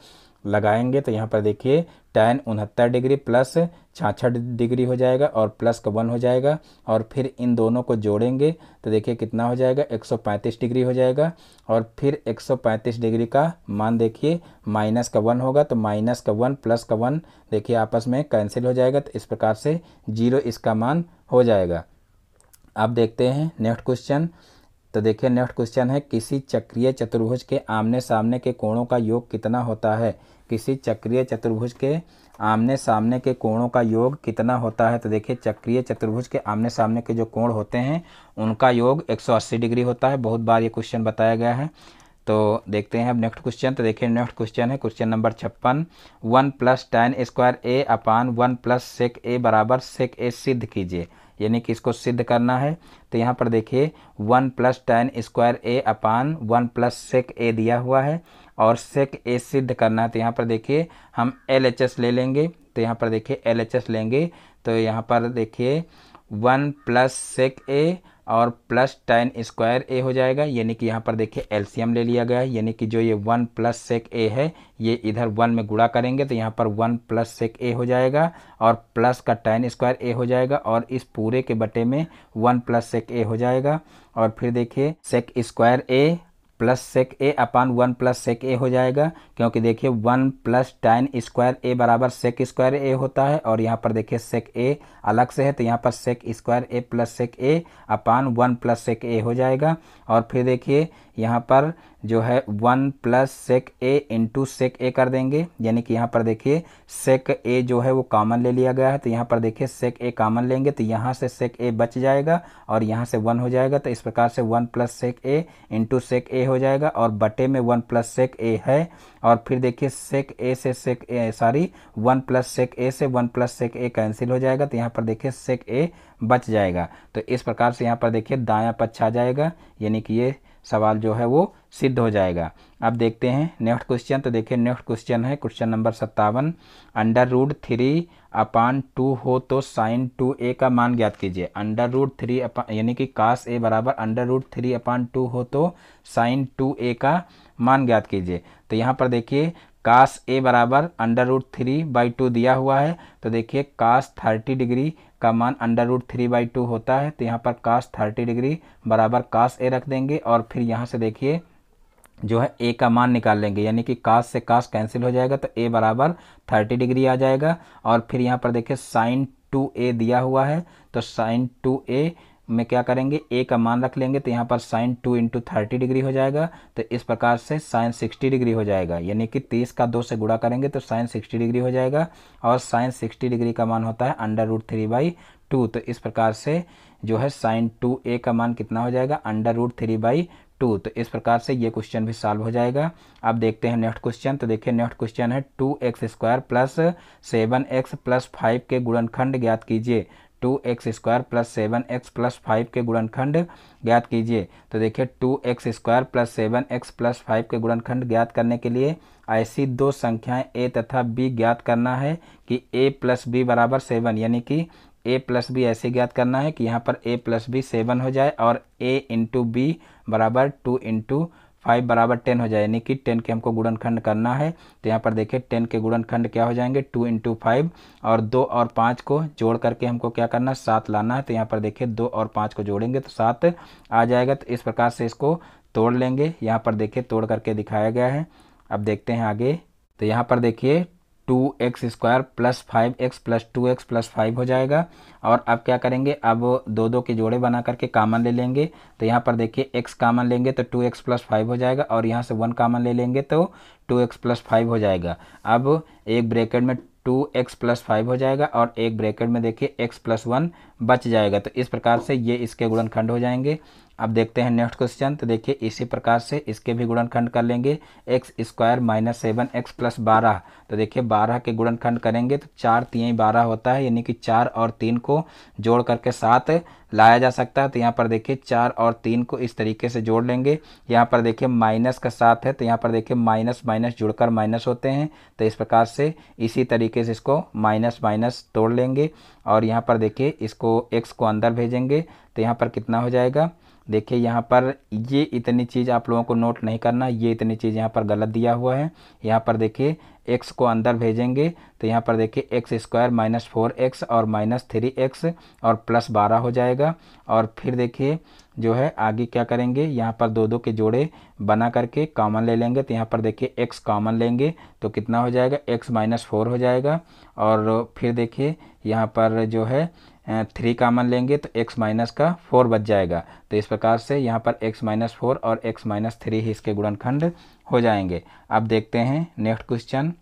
लगाएंगे तो यहाँ पर देखिए tan 69 डिग्री प्लस 66 डिग्री हो जाएगा, और प्लस का 1 हो जाएगा, और फिर इन दोनों को जोड़ेंगे तो देखिए कितना हो जाएगा 135 डिग्री हो जाएगा। और फिर 135 डिग्री का मान देखिए माइनस का 1 होगा, तो माइनस का 1 प्लस का 1 देखिए आपस में कैंसिल हो जाएगा। तो इस प्रकार से 0 इसका मान हो जाएगा। अब देखते हैं नेक्स्ट क्वेश्चन। तो देखिए नेक्स्ट क्वेश्चन है, किसी चक्रीय चतुर्भुज के आमने सामने के कोणों का योग कितना होता है। किसी चक्रीय चतुर्भुज के आमने सामने के कोणों का योग कितना होता है। तो देखिए चक्रीय चतुर्भुज के आमने सामने के जो कोण होते हैं उनका योग 180 डिग्री होता है। बहुत बार ये क्वेश्चन बताया गया है। तो देखते हैं अब नेक्स्ट क्वेश्चन। तो देखिए नेक्स्ट क्वेश्चन है question number 56, 1 plus tan square a upon 1 plus sec a बराबर sec a सिद्ध कीजिए, यानी कि इसको सिद्ध करना है। तो यहाँ पर देखिए 1 plus tan square a upon 1 plus sec a दिया हुआ है, और sec a सिद्ध करना है। तो यहाँ पर देखिए हम LHS ले लेंगे। तो यहाँ पर देखिए LHS लेंगे तो यहाँ पर देखिए 1 प्लस sec a और प्लस tan स्क्वायर a हो जाएगा, यानी कि यहाँ पर देखिए एलसीएम ले लिया गया है, यानी कि जो ये 1 प्लस sec a है ये इधर 1 में गुणा करेंगे तो यहाँ पर 1 प्लस sec a हो जाएगा, और प्लस का tan स्क्वायर a हो जाएगा, और इस पूरे के बटे में 1 प्लस sec a हो जाएगा। और फिर देखिए sec square a plus sec a upon 1 plus sec a हो जाएगा, क्योंकि देखिए 1 प्लस tan स्क्वायर a बराबर sec स्क्वायर a होता है, और यहाँ पर देखिए sec a अलग से है तो यहाँ पर sec square a plus sec a upon 1 plus sec a हो जाएगा। और फिर देखिए यहाँ पर जो है 1 plus sec a into sec a कर देंगे, यानी कि यहाँ पर देखिए sec a जो है वो कॉमन ले लिया गया है। तो यहाँ पर देखिए sec a कॉमन लेंगे तो यहाँ से sec a बच जाएगा, और यहाँ से 1 हो जाएगा। तो इस प्रकार से 1 plus sec a into sec a हो जाएगा, और बटे में 1 प्लस sec a है। और फिर देखिए sec a से sec a 1 plus sec a से 1 प्लस sec a कैंसिल हो जाएगा, तो यहाँ पर देखिए sec a बच जाएगा। तो इस प्रकार से यहाँ पर देखिए दायां पक्ष आ जाएगा, यानी कि ये सवाल जो है वो सिद्ध हो जाएगा। अब देखते हैं नेक्स्ट क्वेश्चन। तो देखिए नेक्स्ट क्वेश्चन है क्वेश्चन नंबर 57, √3 अपान 2 हो तो साइन 2a का मान ज्ञात कीजिए। √3 अपान यानी कि cos a बराबर √3 अपान 2 हो तो साइन 2a का मान ज्ञात कीजिए। तो यहाँ पर देखिए cos a बराबर √3/2 दिया हुआ है। तो देखिए cos 30 डिग्री का मान √3/2 होता है। तो यहाँ पर cos 30 डिग्री बराबर cos a रख देंगे, और फिर यहाँ से देखिए जो है a का मान निकाल लेंगे, यानी कि cos से cos कैंसिल हो जाएगा, तो a बराबर 30 डिग्री आ जाएगा। और फिर यहाँ पर देखिए साइन 2a दिया हुआ है, तो साइन 2a में क्या करेंगे, a का मान रख लेंगे, तो यहाँ पर साइन 2 इंटू 30 डिग्री हो जाएगा। तो इस प्रकार से साइन 60 डिग्री हो जाएगा, यानी कि 30 का 2 से गुणा करेंगे तो साइन 60 डिग्री हो जाएगा। और साइन 60 डिग्री का मान होता है √3/2। तो इस प्रकार से जो है साइन 2a का मान कितना हो जाएगा, √3/2। तो इस प्रकार से ये क्वेश्चन भी सॉल्व हो जाएगा। अब देखते हैं नेक्स्ट क्वेश्चन। तो देखिए नेक्स्ट क्वेश्चन है 2x² प्लस 7x प्लस 5 के गुणनखंड ज्ञात कीजिए। 2x² प्लस 7x प्लस 5 के गुणनखंड ज्ञात कीजिए। तो देखिए 2x² प्लस 7x प्लस 5 के गुणनखंड ज्ञात करने के लिए ऐसी दो संख्याएं a तथा b ज्ञात करना है कि a प्लस b बराबर 7, यानी कि a प्लस बी ऐसे ज्ञात करना है कि यहाँ पर a प्लस बी 7 हो जाए और a इंटू बी बराबर 2 इंटू 5 बराबर 10 हो जाए, यानी कि 10 के हमको गुणनखंड करना है। तो यहाँ पर देखिए 10 के गुणनखंड क्या हो जाएंगे, 2 इंटू 5, और 2 और 5 को जोड़ करके हमको क्या करना है, 7 लाना है। तो यहाँ पर देखिए 2 और 5 को जोड़ेंगे तो 7 आ जाएगा। तो इस प्रकार से इसको तोड़ लेंगे, यहाँ पर देखिए तोड़ करके दिखाया गया है। अब देखते हैं आगे। तो यहाँ पर देखिए 2x² plus 5x plus 2x plus 5 हो जाएगा। और अब क्या करेंगे, अब दो दो के जोड़े बना करके कॉमन ले लेंगे। तो यहाँ पर देखिए x कॉमन लेंगे तो 2x प्लस 5 हो जाएगा, और यहाँ से 1 कॉमन ले लेंगे तो 2x प्लस 5 हो जाएगा। अब एक ब्रैकेट में 2x प्लस 5 हो जाएगा और एक ब्रैकेट में देखिए x प्लस 1 बच जाएगा। तो इस प्रकार से ये इसके गुणनखंड हो जाएंगे। अब देखते हैं नेक्स्ट क्वेश्चन। तो देखिए इसी प्रकार से इसके भी गुणनखंड कर लेंगे। x² minus 7x plus 12। तो देखिए 12 के गुणनखंड करेंगे तो 4 3 12 होता है, यानी कि 4 और 3 को जोड़ करके 7 लाया जा सकता है। तो यहाँ पर देखिए 4 और 3 को इस तरीके से जोड़ लेंगे। यहाँ पर देखिए माइनस का 7 है, तो यहाँ पर देखिए माइनस माइनस जुड़कर माइनस होते हैं। तो इस प्रकार से इसी तरीके से इसको माइनस माइनस तोड़ लेंगे, और यहाँ पर देखिए इसको x को अंदर भेजेंगे। तो यहाँ पर कितना हो जाएगा, देखिए यहाँ पर ये इतनी चीज़ आप लोगों को नोट नहीं करना, ये इतनी चीज़ यहाँ पर गलत दिया हुआ है। यहाँ पर देखिए x को अंदर भेजेंगे तो यहाँ पर देखिए x² माइनस 4x और माइनस 3x और प्लस 12 हो जाएगा। और फिर देखिए जो है आगे क्या करेंगे, यहाँ पर दो दो के जोड़े बना करके कॉमन ले लेंगे। तो यहाँ पर देखिए x कॉमन लेंगे तो कितना हो जाएगा, x माइनस 4 हो जाएगा। और फिर देखिए यहाँ पर जो है 3 कॉमन लेंगे तो x माइनस का 4 बच जाएगा। तो इस प्रकार से यहाँ पर x माइनस 4 और x माइनस 3 ही इसके गुणनखंड हो जाएंगे। अब देखते हैं नेक्स्ट क्वेश्चन।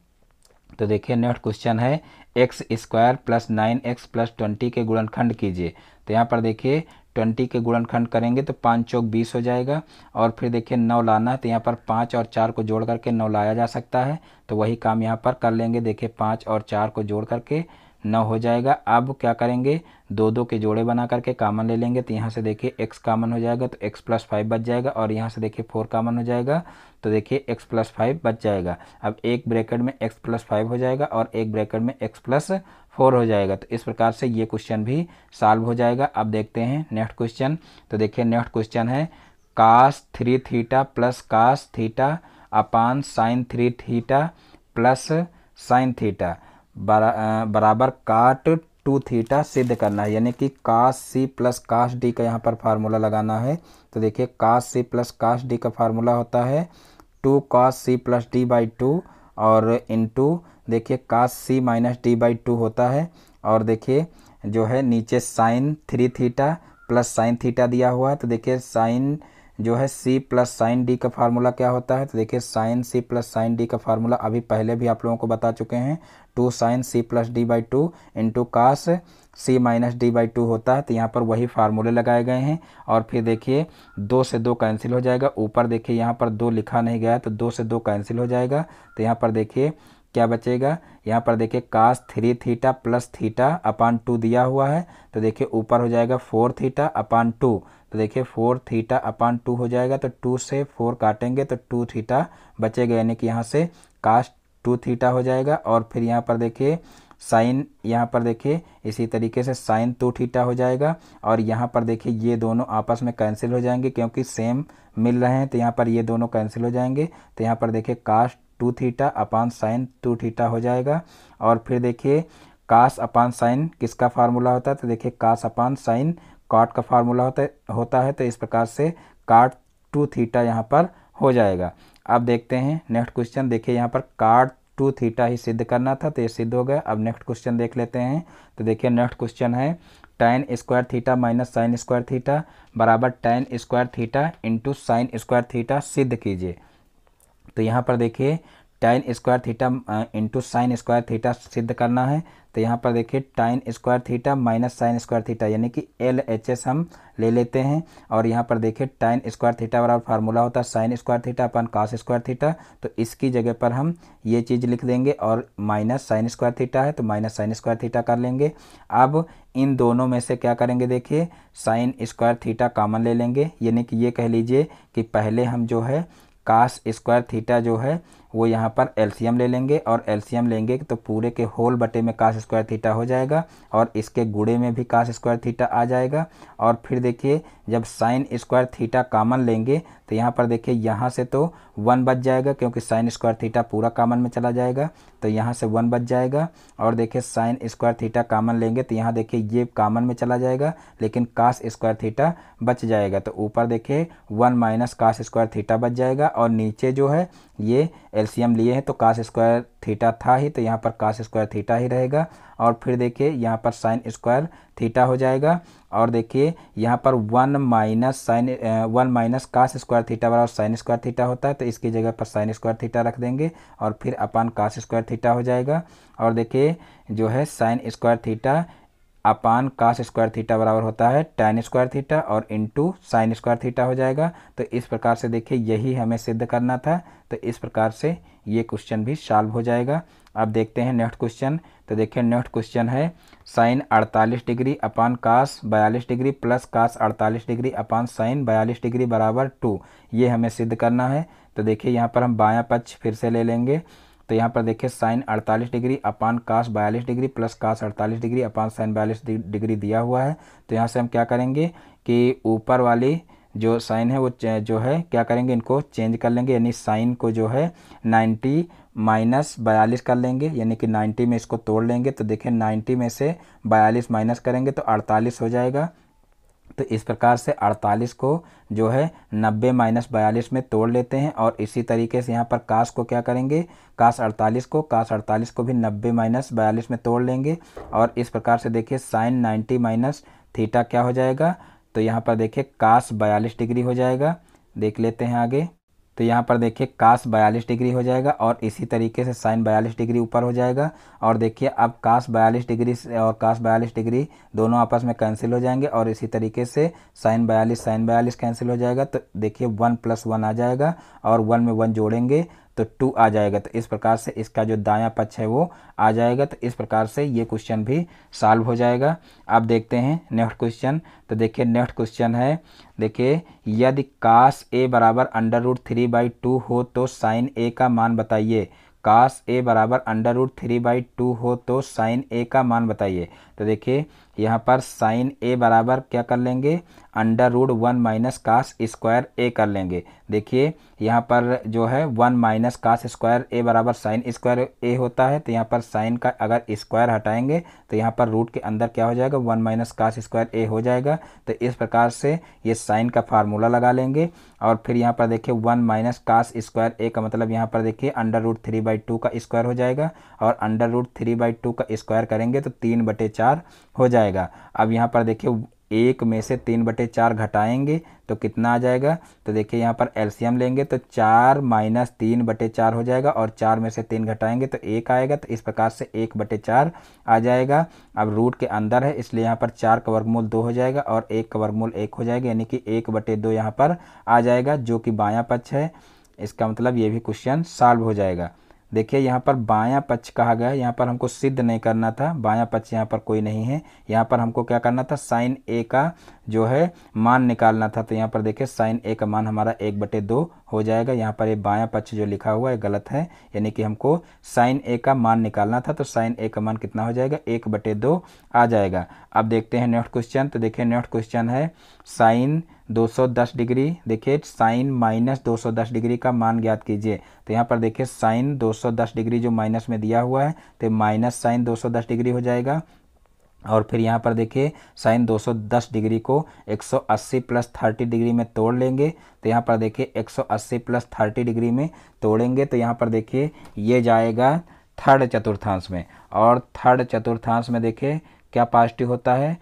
तो देखिए नेक्स्ट क्वेश्चन है x² प्लस 9x प्लस 20 के गुणनखंड कीजिए। तो यहाँ पर देखिए 20 के गुणनखंड करेंगे तो 5 चौक 20 हो जाएगा। और फिर देखिए 9 लाना है, तो यहाँ पर 5 और 4 को जोड़ करके 9 लाया जा सकता है। तो वही काम यहाँ पर कर लेंगे। देखिए 5 और 4 को जोड़ करके 9 हो जाएगा। अब क्या करेंगे, दो दो के जोड़े बना करके कॉमन ले लेंगे। तो यहाँ से देखिए x कॉमन हो जाएगा तो x प्लस 5 बच जाएगा, और यहाँ से देखिए 4 कॉमन हो जाएगा तो देखिए x प्लस 5 बच जाएगा। अब एक ब्रैकेट में x प्लस 5 हो जाएगा और एक ब्रैकेट में x प्लस 4 हो जाएगा। तो इस प्रकार से ये क्वेश्चन भी सॉल्व हो जाएगा। अब देखते हैं नेक्स्ट क्वेश्चन। तो देखिए नेक्स्ट क्वेश्चन है cos 3 theta plus cos theta upon sin 3 theta plus sin theta बराबर काट 2 थीटा सिद्ध करना है, यानी कि cos c plus cos d का यहाँ पर फार्मूला लगाना है। तो देखिए cos c plus cos d का फार्मूला होता है 2 cos c plus d by 2 और इंटू देखिए cos c minus d by 2 होता है। और देखिए जो है नीचे sin 3 theta plus sin theta दिया हुआ है। तो देखिए sin जो है c प्लस साइन डी का फार्मूला क्या होता है। तो देखिए sine c plus sine D का फार्मूला अभी पहले भी आप लोगों को बता चुके हैं, 2 sine c plus D by 2 into cos c minus D by 2 होता है। तो यहाँ पर वही फार्मूले लगाए गए हैं। और फिर देखिए 2 से 2 कैंसिल हो जाएगा। ऊपर देखिए यहाँ पर 2 लिखा नहीं गया तो 2 से 2 कैंसिल हो जाएगा। तो यहाँ पर देखिए क्या बचेगा, यहाँ पर देखिए cos 3 theta plus theta upon 2 दिया हुआ है। तो देखिए ऊपर हो जाएगा 4 थीटा अपान 2। तो देखिए 4 थीटा अपान 2 हो जाएगा। तो 2 से 4 काटेंगे तो 2 थीटा बचेगा, यानी कि यहाँ से cos 2 थीटा हो जाएगा। और फिर यहाँ पर देखिए साइन, यहाँ पर देखिए इसी तरीके से साइन 2 थीटा हो जाएगा। और यहाँ पर देखिए ये दोनों आपस में कैंसिल हो जाएंगे क्योंकि सेम मिल रहे हैं। तो यहाँ पर ये दोनों कैंसिल हो जाएंगे। तो यहाँ पर देखिए cos 2 theta upon sign 2 theta हो जाएगा। और फिर देखिए cos अपान साइन किसका फार्मूला होता है। तो देखिए cos अपान साइन cot का फार्मूला होता है। तो इस प्रकार से cot 2 थीटा यहाँ पर हो जाएगा। अब देखते हैं नेक्स्ट क्वेश्चन। देखिए यहाँ पर cot 2 थीटा ही सिद्ध करना था, तो ये सिद्ध हो गया। अब नेक्स्ट क्वेश्चन देख लेते हैं। तो देखिए नेक्स्ट क्वेश्चन है tan square theta minus sign square theta बराबर tan square theta into sine square theta सिद्ध कीजिए। तो यहाँ पर देखिए tan square theta into sine square theta सिद्ध करना है। तो यहाँ पर देखिए tan square theta minus sign square theta यानी कि LHS हम ले लेते हैं। और यहाँ पर देखिए tan स्क्वायर थीटा बराबर फार्मूला होता है साइन स्क्वायर थीटा अपन cos स्क्वायर थीटा, तो इसकी जगह पर हम ये चीज़ लिख देंगे। और माइनस साइन स्क्वायर थीटा है तो माइनस साइन स्क्वायर थीटा कर लेंगे। अब इन दोनों में से क्या करेंगे, देखिए साइन स्क्वायर थीटा कॉमन ले लेंगे, यानी कि ये कह लीजिए कि पहले हम जो है कास स्क्वायर थीटा जो है वो यहाँ पर एलसीएम ले लेंगे। और एलसीएम लेंगे तो पूरे के होल बटे में कास स्क्वायर थीटा हो जाएगा और इसके गुणे में भी कास स्क्वायर थीटा आ जाएगा। और फिर देखिए जब साइन स्क्वायर थीटा कॉमन लेंगे तो यहाँ पर देखिए यहाँ से तो 1 बच जाएगा क्योंकि साइन स्क्वायर थीटा पूरा कॉमन में चला जाएगा, तो यहाँ से 1 बच जाएगा। और देखिए साइन स्क्वायर थीटा कॉमन लेंगे तो यहाँ देखिए ये कॉमन में चला जाएगा लेकिन कास स्क्वायर थीटा बच जाएगा। तो ऊपर देखिए 1 माइनस कास स्क्वायर थीटा बच जाएगा और नीचे जो है ये एलसीएम लिए हैं तो कास स्क्वायर थीटा था ही, तो यहाँ पर कास स्क्वायर थीटा ही रहेगा। और फिर देखिए यहाँ पर साइन स्क्वायर थीटा हो जाएगा। और देखिए यहाँ पर 1 माइनस कास स्क्वायर थीटा बराबर साइन स्क्वायर थीटा होता है, तो इसकी जगह पर साइन स्क्वायर थीटा रख देंगे और फिर अपान कास स्क्वायर थीटा हो जाएगा। और देखिए जो है sine square theta upon cos square theta बराबर होता है tan स्क्वायर थीटा और इंटू साइन स्क्वायर थीटा हो जाएगा। तो इस प्रकार से देखिए यही हमें सिद्ध करना था, तो इस प्रकार से ये क्वेश्चन भी सॉल्व हो जाएगा। अब देखते हैं नेक्स्ट क्वेश्चन। तो देखिए नेक्स्ट क्वेश्चन है sine 48 degree upon cos 42 degree plus cos 48 degree upon sine 42 degree बराबर 2, ये हमें सिद्ध करना है। तो देखिए यहाँ पर हम बायां पक्ष फिर से ले लेंगे। तो यहाँ पर देखिए sine 48 degree upon cos 42 degree plus cos 48 degree upon sine 42 degree दिया हुआ है। तो यहाँ से हम क्या करेंगे कि ऊपर वाली जो साइन है वो जो है क्या करेंगे, इनको चेंज कर लेंगे, यानी साइन को जो है 90 माइनस 42 कर लेंगे, यानी कि 90 में इसको तोड़ लेंगे। तो देखिए 90 में से 42 माइनस करेंगे तो 48 हो जाएगा। तो इस प्रकार से 48 को जो है 90 माइनस 42 में तोड़ लेते हैं। और इसी तरीके से यहाँ पर कास को क्या करेंगे, कास 48 को भी 90 माइनस 42 में तोड़ लेंगे। और इस प्रकार से देखिए साइन 90 माइनस थीटा क्या हो जाएगा, तो यहाँ पर देखिए कास 42 डिग्री हो जाएगा। देख लेते हैं आगे। तो यहाँ पर देखिए कास 42 डिग्री हो जाएगा और इसी तरीके से साइन 42 डिग्री ऊपर हो जाएगा। और देखिए अब कास 42 डिग्री और कास 42 डिग्री दोनों आपस में कैंसिल हो जाएंगे और इसी तरीके से साइन 42 कैंसिल हो जाएगा। तो देखिए 1 + 1 आ जाएगा और 1 में 1 जोड़ेंगे तो 2 आ जाएगा। तो इस प्रकार से इसका जो दायां पक्ष है वो आ जाएगा। तो इस प्रकार से ये क्वेश्चन भी सॉल्व हो जाएगा। अब देखते हैं नेक्स्ट क्वेश्चन। तो देखिए नेक्स्ट क्वेश्चन है, देखिए यदि कास a बराबर √3/2 हो तो साइन a का मान बताइए। कास a बराबर √3/2 हो तो साइन a का मान बताइए। तो देखिए यहाँ पर साइन a बराबर क्या कर लेंगे, √1 माइनस कास स्क्वायर a कर लेंगे। देखिए यहाँ पर जो है 1 माइनस कास स्क्वायर a बराबर साइन स्क्वायर a होता है, तो यहाँ पर साइन का अगर स्क्वायर हटाएंगे तो यहाँ पर रूट के अंदर क्या हो जाएगा, 1 माइनस कास स्क्वायर a हो जाएगा। तो इस प्रकार से ये साइन का फार्मूला लगा लेंगे। और फिर यहाँ पर देखिए 1 माइनस कास स्क्वायर a का मतलब यहाँ पर देखिए √3/2 का स्क्वायर हो जाएगा और √3/2 का स्क्वायर करेंगे तो 3/4 हो जाएगा। अब यहाँ पर देखिए 1 में से 3/4 घटाएंगे तो कितना आ जाएगा, तो देखिए यहाँ पर एलसीएम लेंगे तो 4 माइनस 3/4 हो जाएगा और 4 में से 3 घटाएंगे तो 1 आएगा। तो इस प्रकार से 1/4 आ जाएगा। अब रूट के अंदर है इसलिए यहाँ पर 4 का वर्गमूल 2 हो जाएगा और 1 का वर्गमूल 1 हो जाएगा, यानी कि 1/2 यहाँ पर आ जाएगा जो कि बायां पक्ष है। इसका मतलब ये भी क्वेश्चन सॉल्व हो जाएगा। देखिए यहाँ पर बायां पक्ष कहा गया है, यहाँ पर हमको सिद्ध नहीं करना था, बायां पक्ष यहाँ पर कोई नहीं है। यहाँ पर हमको क्या करना था, साइन a का जो है मान निकालना था। तो यहाँ पर देखिए साइन a का मान हमारा 1/2 हो जाएगा। यहाँ पर ये बायां पक्ष जो लिखा हुआ है गलत है, यानी कि हमको साइन a का मान निकालना था। तो साइन a का मान कितना हो जाएगा, 1/2 आ जाएगा। अब देखते हैं नेक्स्ट क्वेश्चन। तो देखिए नेक्स्ट क्वेश्चन है साइन 210 डिग्री, देखिए साइन माइनस 210 डिग्री का मान ज्ञात कीजिए। तो यहाँ पर देखिए साइन 210 डिग्री जो माइनस में दिया हुआ है तो माइनस साइन 210 डिग्री हो जाएगा। और फिर यहाँ पर देखिए साइन 210 डिग्री को 180 प्लस 30 डिग्री में तोड़ लेंगे। तो यहाँ पर देखिए 180 प्लस 30 डिग्री में तोड़ेंगे तो यहाँ पर देखिए ये जाएगा थर्ड चतुर्थांश में। और थर्ड चतुर्थांश में देखिए क्या पॉजिटिव होता है,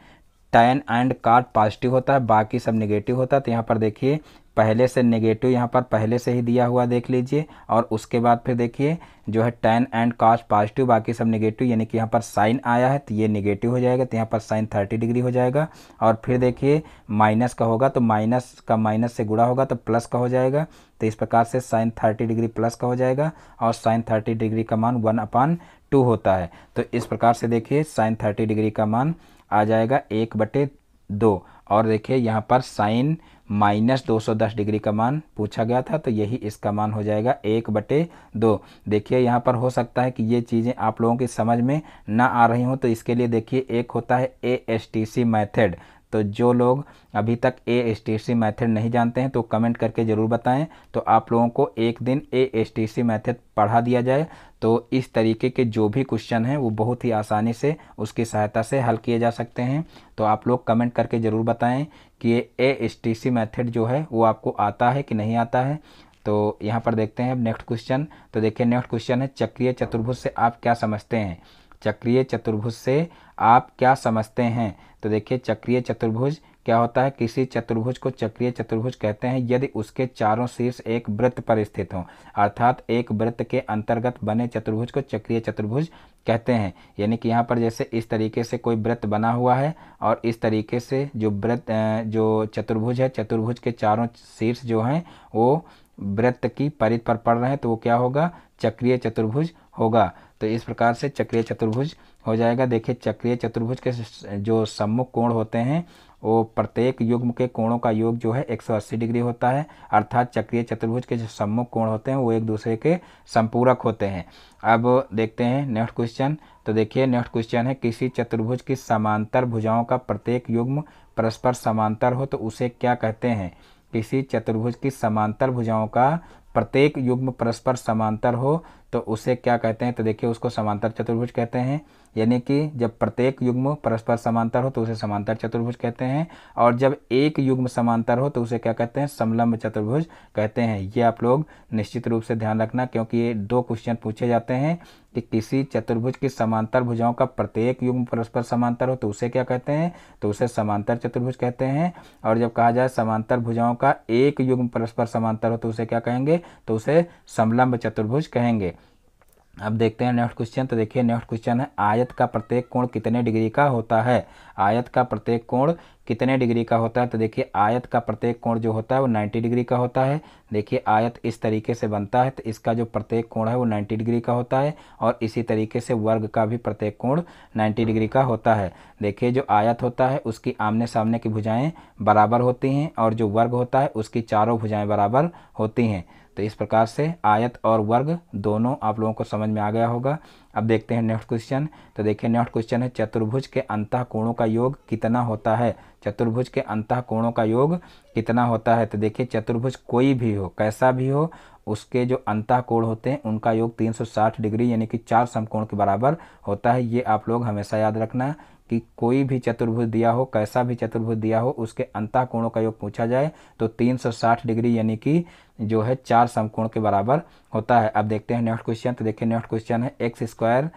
tan एंड cot पॉजिटिव होता है, बाकी सब नेगेटिव होता है। तो यहाँ पर देखिए पहले से नेगेटिव यहाँ पर पहले से ही दिया हुआ देख लीजिए, और उसके बाद फिर देखिए जो है tan एंड cos पॉजिटिव बाकी सब नेगेटिव, यानी कि यहाँ पर साइन आया है तो ये नेगेटिव हो जाएगा, तो यहाँ पर साइन 30 डिग्री हो जाएगा। और फिर देखिए माइनस का होगा तो माइनस का माइनस से गुणा होगा तो प्लस का हो जाएगा। तो इस प्रकार से साइन 30 डिग्री प्लस का हो जाएगा, और साइन 30 डिग्री का मान 1/2 होता है। तो इस प्रकार से देखिए साइन 30 डिग्री का मान आ जाएगा 1/2। और देखिए यहाँ पर साइन माइनस 210 डिग्री का मान पूछा गया था, तो यही इसका मान हो जाएगा 1/2। देखिए यहाँ पर हो सकता है कि ये चीज़ें आप लोगों की समझ में ना आ रही हों, तो इसके लिए देखिए एक होता है ASTC मेथड। तो जो लोग अभी तक ASTC मेथड नहीं जानते हैं तो कमेंट करके ज़रूर बताएं, तो आप लोगों को एक दिन ASTC मेथड पढ़ा दिया जाए, तो इस तरीके के जो भी क्वेश्चन हैं वो बहुत ही आसानी से उसकी सहायता से हल किए जा सकते हैं। तो आप लोग कमेंट करके ज़रूर बताएं कि ये ASTC मेथड जो है वो आपको आता है कि नहीं आता है। तो यहाँ पर देखते हैं नेक्स्ट क्वेश्चन। तो देखिए नेक्स्ट क्वेश्चन है चक्रीय चतुर्भुज से आप क्या समझते हैं। चक्रीय चतुर्भुज से आप क्या समझते हैं। तो देखिए चक्रीय चतुर्भुज क्या होता है, किसी चतुर्भुज को चक्रीय चतुर्भुज कहते हैं यदि उसके चारों शीर्ष एक वृत्त पर स्थित हों, अर्थात एक वृत्त के अंतर्गत बने चतुर्भुज को चक्रीय चतुर्भुज कहते हैं। यानी कि यहाँ पर जैसे इस तरीके से कोई वृत्त बना हुआ है, और इस तरीके से जो वृत्त जो चतुर्भुज है, चतुर्भुज के चारों शीर्ष जो हैं वो वृत्त की परिधि पर पड़ रहे हैं, तो वो क्या होगा, चक्रीय चतुर्भुज होगा। तो इस प्रकार से चक्रीय चतुर्भुज हो जाएगा। देखिए चक्रीय चतुर्भुज के जो सम्मुख कोण होते हैं वो प्रत्येक युग्म के कोणों का योग जो है 180 डिग्री होता है, अर्थात चक्रीय चतुर्भुज के जो सम्मुख कोण होते हैं वो एक दूसरे के संपूरक होते हैं। अब देखते हैं नेक्स्ट क्वेश्चन। तो देखिए नेक्स्ट क्वेश्चन है किसी चतुर्भुज की समांतर भुजाओं का प्रत्येक युग्म परस्पर समांतर हो तो उसे क्या कहते हैं। किसी चतुर्भुज की समांतर भुजाओं का प्रत्येक युग्म परस्पर समांतर हो तो उसे क्या कहते हैं। तो देखिए उसको समांतर चतुर्भुज कहते हैं, यानी कि जब प्रत्येक युग्म परस्पर समांतर हो तो उसे समांतर चतुर्भुज कहते हैं, और जब एक युग्म समांतर हो तो उसे क्या कहते हैं, समलंब चतुर्भुज कहते हैं। ये आप लोग निश्चित रूप से ध्यान रखना, क्योंकि ये 2 क्वेश्चन पूछे जाते हैं कि किसी चतुर्भुज की समांतर भुजाओं का प्रत्येक युग्म परस्पर समांतर हो तो उसे क्या कहते हैं, तो उसे समांतर चतुर्भुज कहते हैं। और जब कहा जाए समांतर भुजाओं का एक युग्म परस्पर समांतर हो तो उसे क्या कहेंगे, तो उसे समलंब चतुर्भुज कहेंगे। अब देखते हैं नेक्स्ट क्वेश्चन। तो देखिए नेक्स्ट क्वेश्चन है आयत का प्रत्येक कोण कितने डिग्री का होता है। आयत का प्रत्येक कोण कितने डिग्री का होता है। तो देखिए आयत का प्रत्येक कोण जो होता है वो 90 डिग्री का होता है। देखिए आयत इस तरीके से बनता है तो इसका जो प्रत्येक कोण है वो 90 डिग्री का होता है, और इसी तरीके से वर्ग का भी प्रत्येक कोण 90 डिग्री का होता है। देखिए जो आयत होता है उसकी आमने सामने की भुजाएं बराबर होती हैं, और जो वर्ग होता है उसकी चारों भुजाएं बराबर होती हैं। तो इस प्रकार से आयत और वर्ग दोनों आप लोगों को समझ में आ गया होगा। अब देखते हैं नेक्स्ट क्वेश्चन। तो देखिए नेक्स्ट क्वेश्चन है चतुर्भुज के अंतः कोणों का योग कितना होता है। चतुर्भुज के अंतः कोणों का योग कितना होता है। तो देखिए चतुर्भुज कोई भी हो, कैसा भी हो, उसके जो अंतः कोण होते हैं उनका योग 360 डिग्री यानी कि 4 समकोण के बराबर होता है। ये आप लोग हमेशा याद रखना कि कोई भी चतुर्भुज दिया हो, कैसा भी चतुर्भुज दिया हो, उसके अंतः कोणों का योग पूछा जाए तो 360 डिग्री यानी कि जो है 4 समकोण के बराबर होता है। अब देखते हैं नेक्स्ट क्वेश्चन। तो देखिए नेक्स्ट क्वेश्चन है x²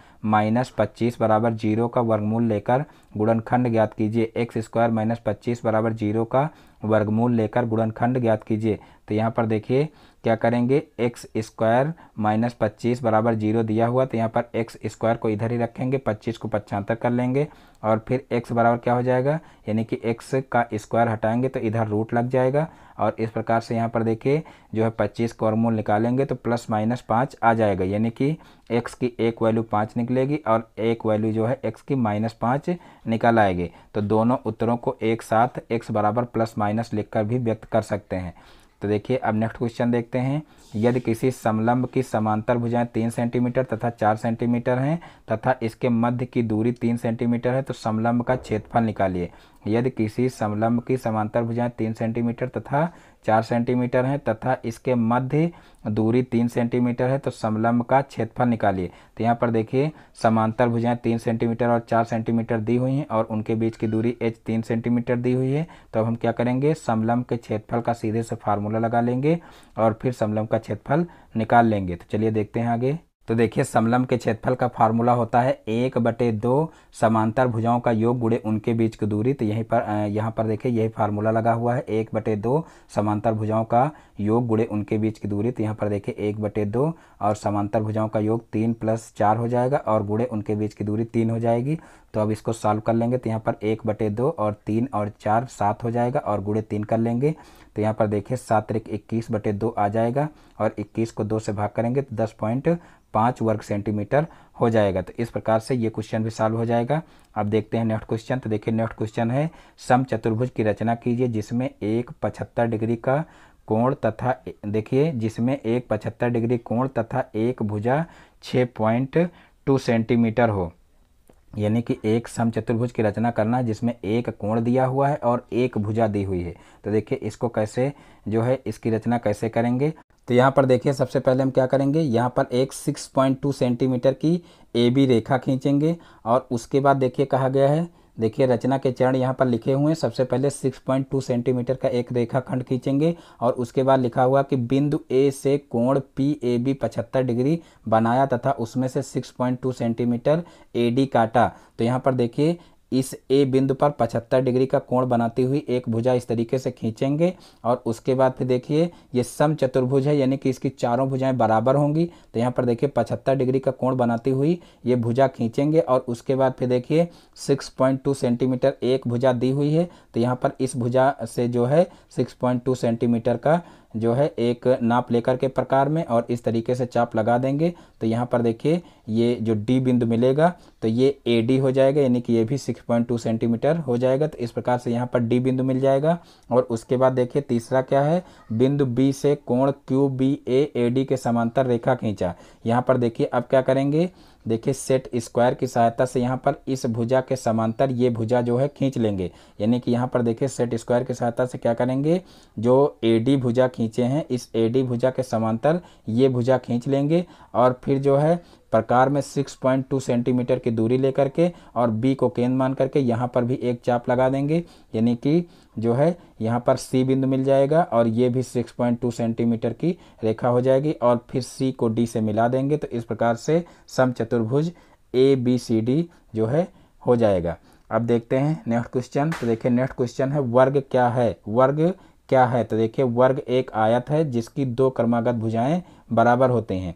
- 25 बराबर 0 का वर्गमूल लेकर गुणनखंड ज्ञात कीजिए। x² - 25 बराबर 0 का वर्गमूल लेकर गुणनखंड ज्ञात कीजिए। तो यहाँ पर देखिए क्या करेंगे, x² - 25 बराबर 0 दिया हुआ, तो यहाँ पर x² को इधर ही रखेंगे, 25 को 75 कर लेंगे, और फिर x बराबर क्या हो जाएगा, यानी कि x का स्क्वायर हटाएंगे तो इधर रूट लग जाएगा। और इस प्रकार से यहाँ पर देखिए जो है 25 का वर्गमूल निकालेंगे तो +-5 आ जाएगा, यानी कि x की एक वैल्यू 5 निकलेगी और एक वैल्यू जो है x की -5 निकल आएगी। तो दोनों उत्तरों को एक साथ x बराबर +- लिखकर भी व्यक्त कर सकते हैं। तो देखिए अब नेक्स्ट क्वेश्चन देखते हैं। यदि किसी समलंब की समांतर भुजाएं 3 सेंटीमीटर तथा 4 सेंटीमीटर हैं तथा इसके मध्य की दूरी 3 सेंटीमीटर है तो समलंब का क्षेत्रफल निकालिए। यदि किसी समलंब की समांतर भुजाएं 3 सेंटीमीटर तथा 4 सेंटीमीटर है तथा इसके मध्य दूरी 3 सेंटीमीटर है, तो समलंब का क्षेत्रफल निकालिए। तो यहाँ पर देखिए समांतर भुजाएं 3 सेंटीमीटर और 4 सेंटीमीटर दी हुई हैं और उनके बीच की दूरी h 3 सेंटीमीटर दी हुई है। तो अब हम क्या करेंगे, समलंब के क्षेत्रफल का सीधे से फार्मूला लगा लेंगे और फिर समलंब का क्षेत्रफल निकाल लेंगे। तो चलिए देखते हैं आगे। तो देखिए समलंब के क्षेत्रफल का फार्मूला होता है 1/2 समांतर भुजाओं का योग गुणे उनके बीच की दूरी। तो यहाँ पर देखिए यही फार्मूला लगा हुआ है, 1/2 समांतर भुजाओं का योग गुणे उनके बीच की दूरी। तो यहाँ पर देखिए 1/2 और समांतर भुजाओं का योग 3 + 4 हो जाएगा और गुणे उनके बीच की दूरी 3 हो जाएगी। तो अब इसको सॉल्व कर लेंगे। तो यहाँ पर 1/2 और 3 और 4 7 हो जाएगा और गुणे 3 कर लेंगे। तो यहाँ पर देखिए 7 × 21/2 आ जाएगा और 21 को 2 से भाग करेंगे तो 10.5 वर्ग सेंटीमीटर हो जाएगा। तो इस प्रकार से ये क्वेश्चन भी सॉल्व हो जाएगा। अब देखते हैं नेक्स्ट क्वेश्चन। तो देखिए नेक्स्ट क्वेश्चन है, समचतुर्भुज की रचना कीजिए जिसमें एक 75 डिग्री का कोण तथा देखिए जिसमें एक 75 डिग्री कोण तथा एक भुजा 6.2 सेंटीमीटर हो। यानी कि एक समचतुर्भुज की रचना करना है जिसमें एक कोण दिया हुआ है और एक भुजा दी हुई है। तो देखिए इसको कैसे जो है इसकी रचना कैसे करेंगे। तो यहाँ पर देखिए सबसे पहले हम क्या करेंगे, यहाँ पर एक 6.2 सेंटीमीटर की AB रेखा खींचेंगे और उसके बाद देखिए कहा गया है, देखिए रचना के चरण यहाँ पर लिखे हुए हैं। सबसे पहले 6.2 सेंटीमीटर का एक रेखाखंड खींचेंगे और उसके बाद लिखा हुआ कि बिंदु A से कोण PAB 75 डिग्री बनाया तथा उसमें से 6.2 सेंटीमीटर AD काटा। तो यहाँ पर देखिए इस A बिंदु पर 75 डिग्री का कोण बनाती हुई एक भुजा इस तरीके से खींचेंगे और उसके बाद फिर देखिए ये समचतुर्भुज है यानी कि इसकी चारों भुजाएं बराबर होंगी। तो यहाँ पर देखिए 75 डिग्री का कोण बनाती हुई ये भुजा खींचेंगे और उसके बाद फिर देखिए 6.2 सेंटीमीटर एक भुजा दी हुई है। तो यहाँ पर इस भुजा से जो है 6.2 सेंटीमीटर का जो है एक नाप लेकर के प्रकार में और इस तरीके से चाप लगा देंगे। तो यहाँ पर देखिए ये जो D बिंदु मिलेगा तो ये AD हो जाएगा यानी कि ये भी 6.2 सेंटीमीटर हो जाएगा। तो इस प्रकार से यहाँ पर D बिंदु मिल जाएगा। और उसके बाद देखिए तीसरा क्या है, बिंदु B से कोण QBA AD के समांतर रेखा खींचा। यहाँ पर देखिए अब क्या करेंगे, देखिए सेट स्क्वायर की सहायता से यहाँ पर इस भुजा के समांतर ये भुजा जो है खींच लेंगे। यानी कि यहाँ पर देखिए सेट स्क्वायर की सहायता से क्या करेंगे, जो AD भुजा खींचे हैं इस AD भुजा के समांतर ये भुजा खींच लेंगे और फिर जो है प्रकार में 6.2 सेंटीमीटर की दूरी लेकर के और B को केंद्र मान करके यहाँ पर भी एक चाप लगा देंगे। यानी कि जो है यहाँ पर C बिंदु मिल जाएगा और ये भी 6.2 सेंटीमीटर की रेखा हो जाएगी और फिर C को D से मिला देंगे। तो इस प्रकार से समचतुर्भुज ABCD जो है हो जाएगा। अब देखते हैं नेक्स्ट क्वेश्चन। तो देखिए नेक्स्ट क्वेश्चन है, वर्ग क्या है। वर्ग क्या है, तो देखिए वर्ग एक आयत है जिसकी दो क्रमागत भुजाएं बराबर होते हैं।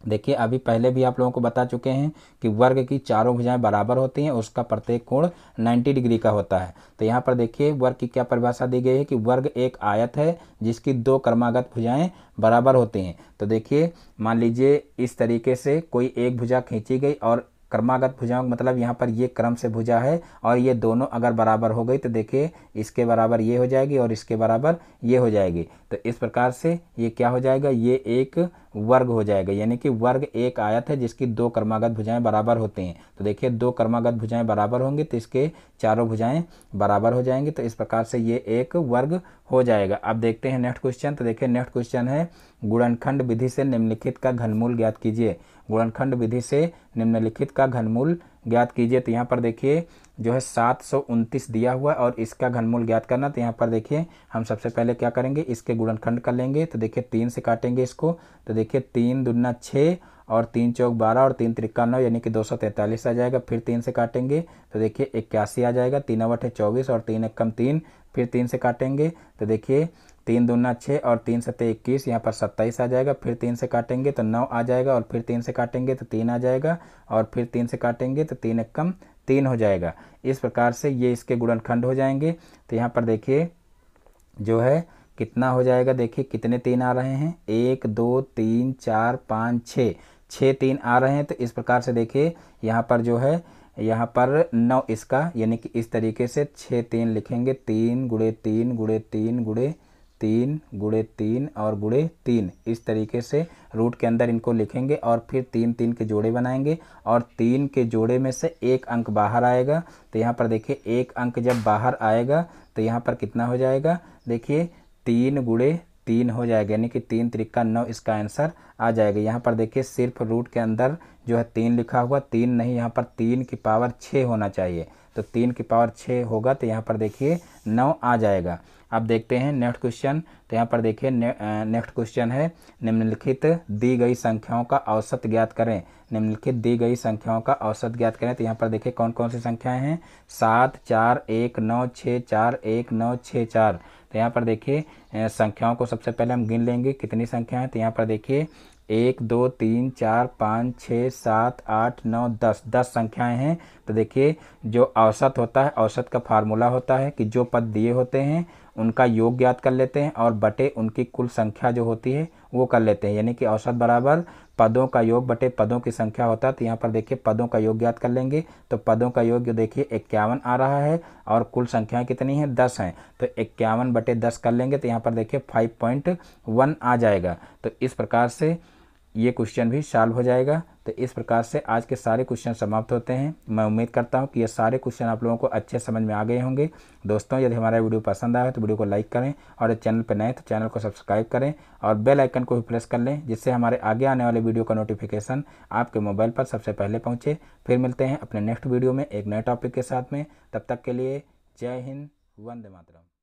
देखिए अभी पहले भी आप लोगों को बता चुके हैं कि वर्ग की चारों भुजाएं बराबर होती हैं, उसका प्रत्येक कोण 90 डिग्री का होता है। तो यहाँ पर देखिए वर्ग की क्या परिभाषा दी गई है कि वर्ग एक आयत है जिसकी दो क्रमागत भुजाएं बराबर होती हैं। तो देखिए मान लीजिए इस तरीके से कोई एक भुजा खींची गई और क्रमागत भुजाओं मतलब यहाँ पर ये क्रम से भुजा है और ये दोनों अगर बराबर हो गई तो देखिए इसके बराबर ये हो जाएगी और इसके बराबर ये हो जाएगी। तो इस प्रकार से ये क्या हो जाएगा, ये एक वर्ग हो जाएगा। यानी कि वर्ग एक आयत है जिसकी दो क्रमागत भुजाएं बराबर होती हैं। तो देखिए दो क्रमागत भुजाएं बराबर होंगी तो इसके चारों भुजाएं बराबर हो जाएंगी। तो इस प्रकार से ये एक वर्ग हो जाएगा। अब देखते हैं नेक्स्ट क्वेश्चन। तो देखिए नेक्स्ट क्वेश्चन है, गुणनखंड विधि से निम्नलिखित का घनमूल ज्ञात कीजिए। गुणनखंड विधि से निम्नलिखित का घनमूल ज्ञात कीजिए। तो यहाँ पर देखिए जो है 729 दिया हुआ है और इसका घनमूल ज्ञात करना। तो यहाँ पर देखिए हम सबसे पहले क्या करेंगे, इसके गुणनखंड कर लेंगे। तो देखिए 3 से काटेंगे इसको। तो देखिए 3 दूना 6 और 3 चौक 12 और 3 त्रिका 9 यानी कि 243 आ जाएगा। फिर 3 से काटेंगे तो देखिए 81 आ जाएगा। 3 अवट 24 और 3 एकम 3। फिर 3 से काटेंगे तो देखिए 3 दूना 6 और 3 सत्ते 21, यहाँ पर 27 आ जाएगा। फिर 3 से काटेंगे तो 9 आ जाएगा और फिर 3 से काटेंगे तो 3 आ जाएगा और फिर 3 से काटेंगे तो 3 एकम 3 हो जाएगा। इस प्रकार से ये इसके गुणनखंड हो जाएंगे। तो यहाँ पर देखिए जो है कितना हो जाएगा, देखिए कितने 3 आ रहे हैं, 1 2 3 4 5 6 3 आ रहे हैं। तो इस प्रकार से देखिए यहाँ पर जो है यहाँ पर 9 इसका यानी कि इस तरीके से 6 3 लिखेंगे। 3 गुणे 3 गुणे 3 गुणे 3 गुणे 3 और गुणे 3 इस तरीके से रूट के अंदर इनको लिखेंगे और फिर 3 3 के जोड़े बनाएंगे और 3 के जोड़े में से एक अंक बाहर आएगा। तो यहाँ पर देखिए एक अंक जब बाहर आएगा तो यहाँ पर कितना हो जाएगा, देखिए 3 गुणे 3 हो जाएगा, यानी कि 3 त्रिका 9 इसका आंसर आ जाएगा। यहाँ पर देखिए सिर्फ रूट के अंदर जो है 3 लिखा हुआ, 3 नहीं, यहाँ पर 3 की पावर 6 होना चाहिए। तो 3 की पावर 6 होगा तो यहाँ पर देखिए 9 आ जाएगा। अब देखते हैं नेक्स्ट क्वेश्चन। तो यहाँ पर देखिए नेक्स्ट क्वेश्चन है, निम्नलिखित दी गई संख्याओं का औसत ज्ञात करें। निम्नलिखित दी गई संख्याओं का औसत ज्ञात करें। तो यहाँ पर देखिए कौन कौन सी संख्याएं हैं, 7 4 1 9 6 4 1 9 6 4। तो यहाँ पर देखिए संख्याओं को सबसे पहले हम गिन लेंगे कितनी संख्या है। तो यहाँ पर देखिए 1 2 3 4 5 6 7 8 9 10 10 संख्याएं हैं। तो देखिए जो औसत होता है, औसत का फार्मूला होता है कि जो पद दिए होते हैं उनका योग ज्ञात कर लेते हैं और बटे उनकी कुल संख्या जो होती है वो कर लेते हैं, यानी कि औसत बराबर पदों का योग बटे पदों की संख्या होता है। तो यहाँ पर देखिए पदों का योग ज्ञात कर लेंगे। तो पदों का योग देखिए 51 आ रहा है और कुल संख्याएं कितनी हैं, 10 हैं। तो 51 बटे 10 कर लेंगे तो यहाँ पर देखिए 5.1 आ जाएगा। तो इस प्रकार से ये क्वेश्चन भी सॉल्व हो जाएगा। तो इस प्रकार से आज के सारे क्वेश्चन समाप्त होते हैं। मैं उम्मीद करता हूँ कि ये सारे क्वेश्चन आप लोगों को अच्छे समझ में आ गए होंगे। दोस्तों यदि हमारा वीडियो पसंद आया तो वीडियो को लाइक करें और चैनल पर नए तो चैनल को सब्सक्राइब करें और बेल आइकन को भी प्रेस कर लें, जिससे हमारे आगे आने वाले वीडियो का नोटिफिकेशन आपके मोबाइल पर सबसे पहले पहुँचे। फिर मिलते हैं अपने नेक्स्ट वीडियो में एक नए टॉपिक के साथ में। तब तक के लिए जय हिंद, वंदे मातरम।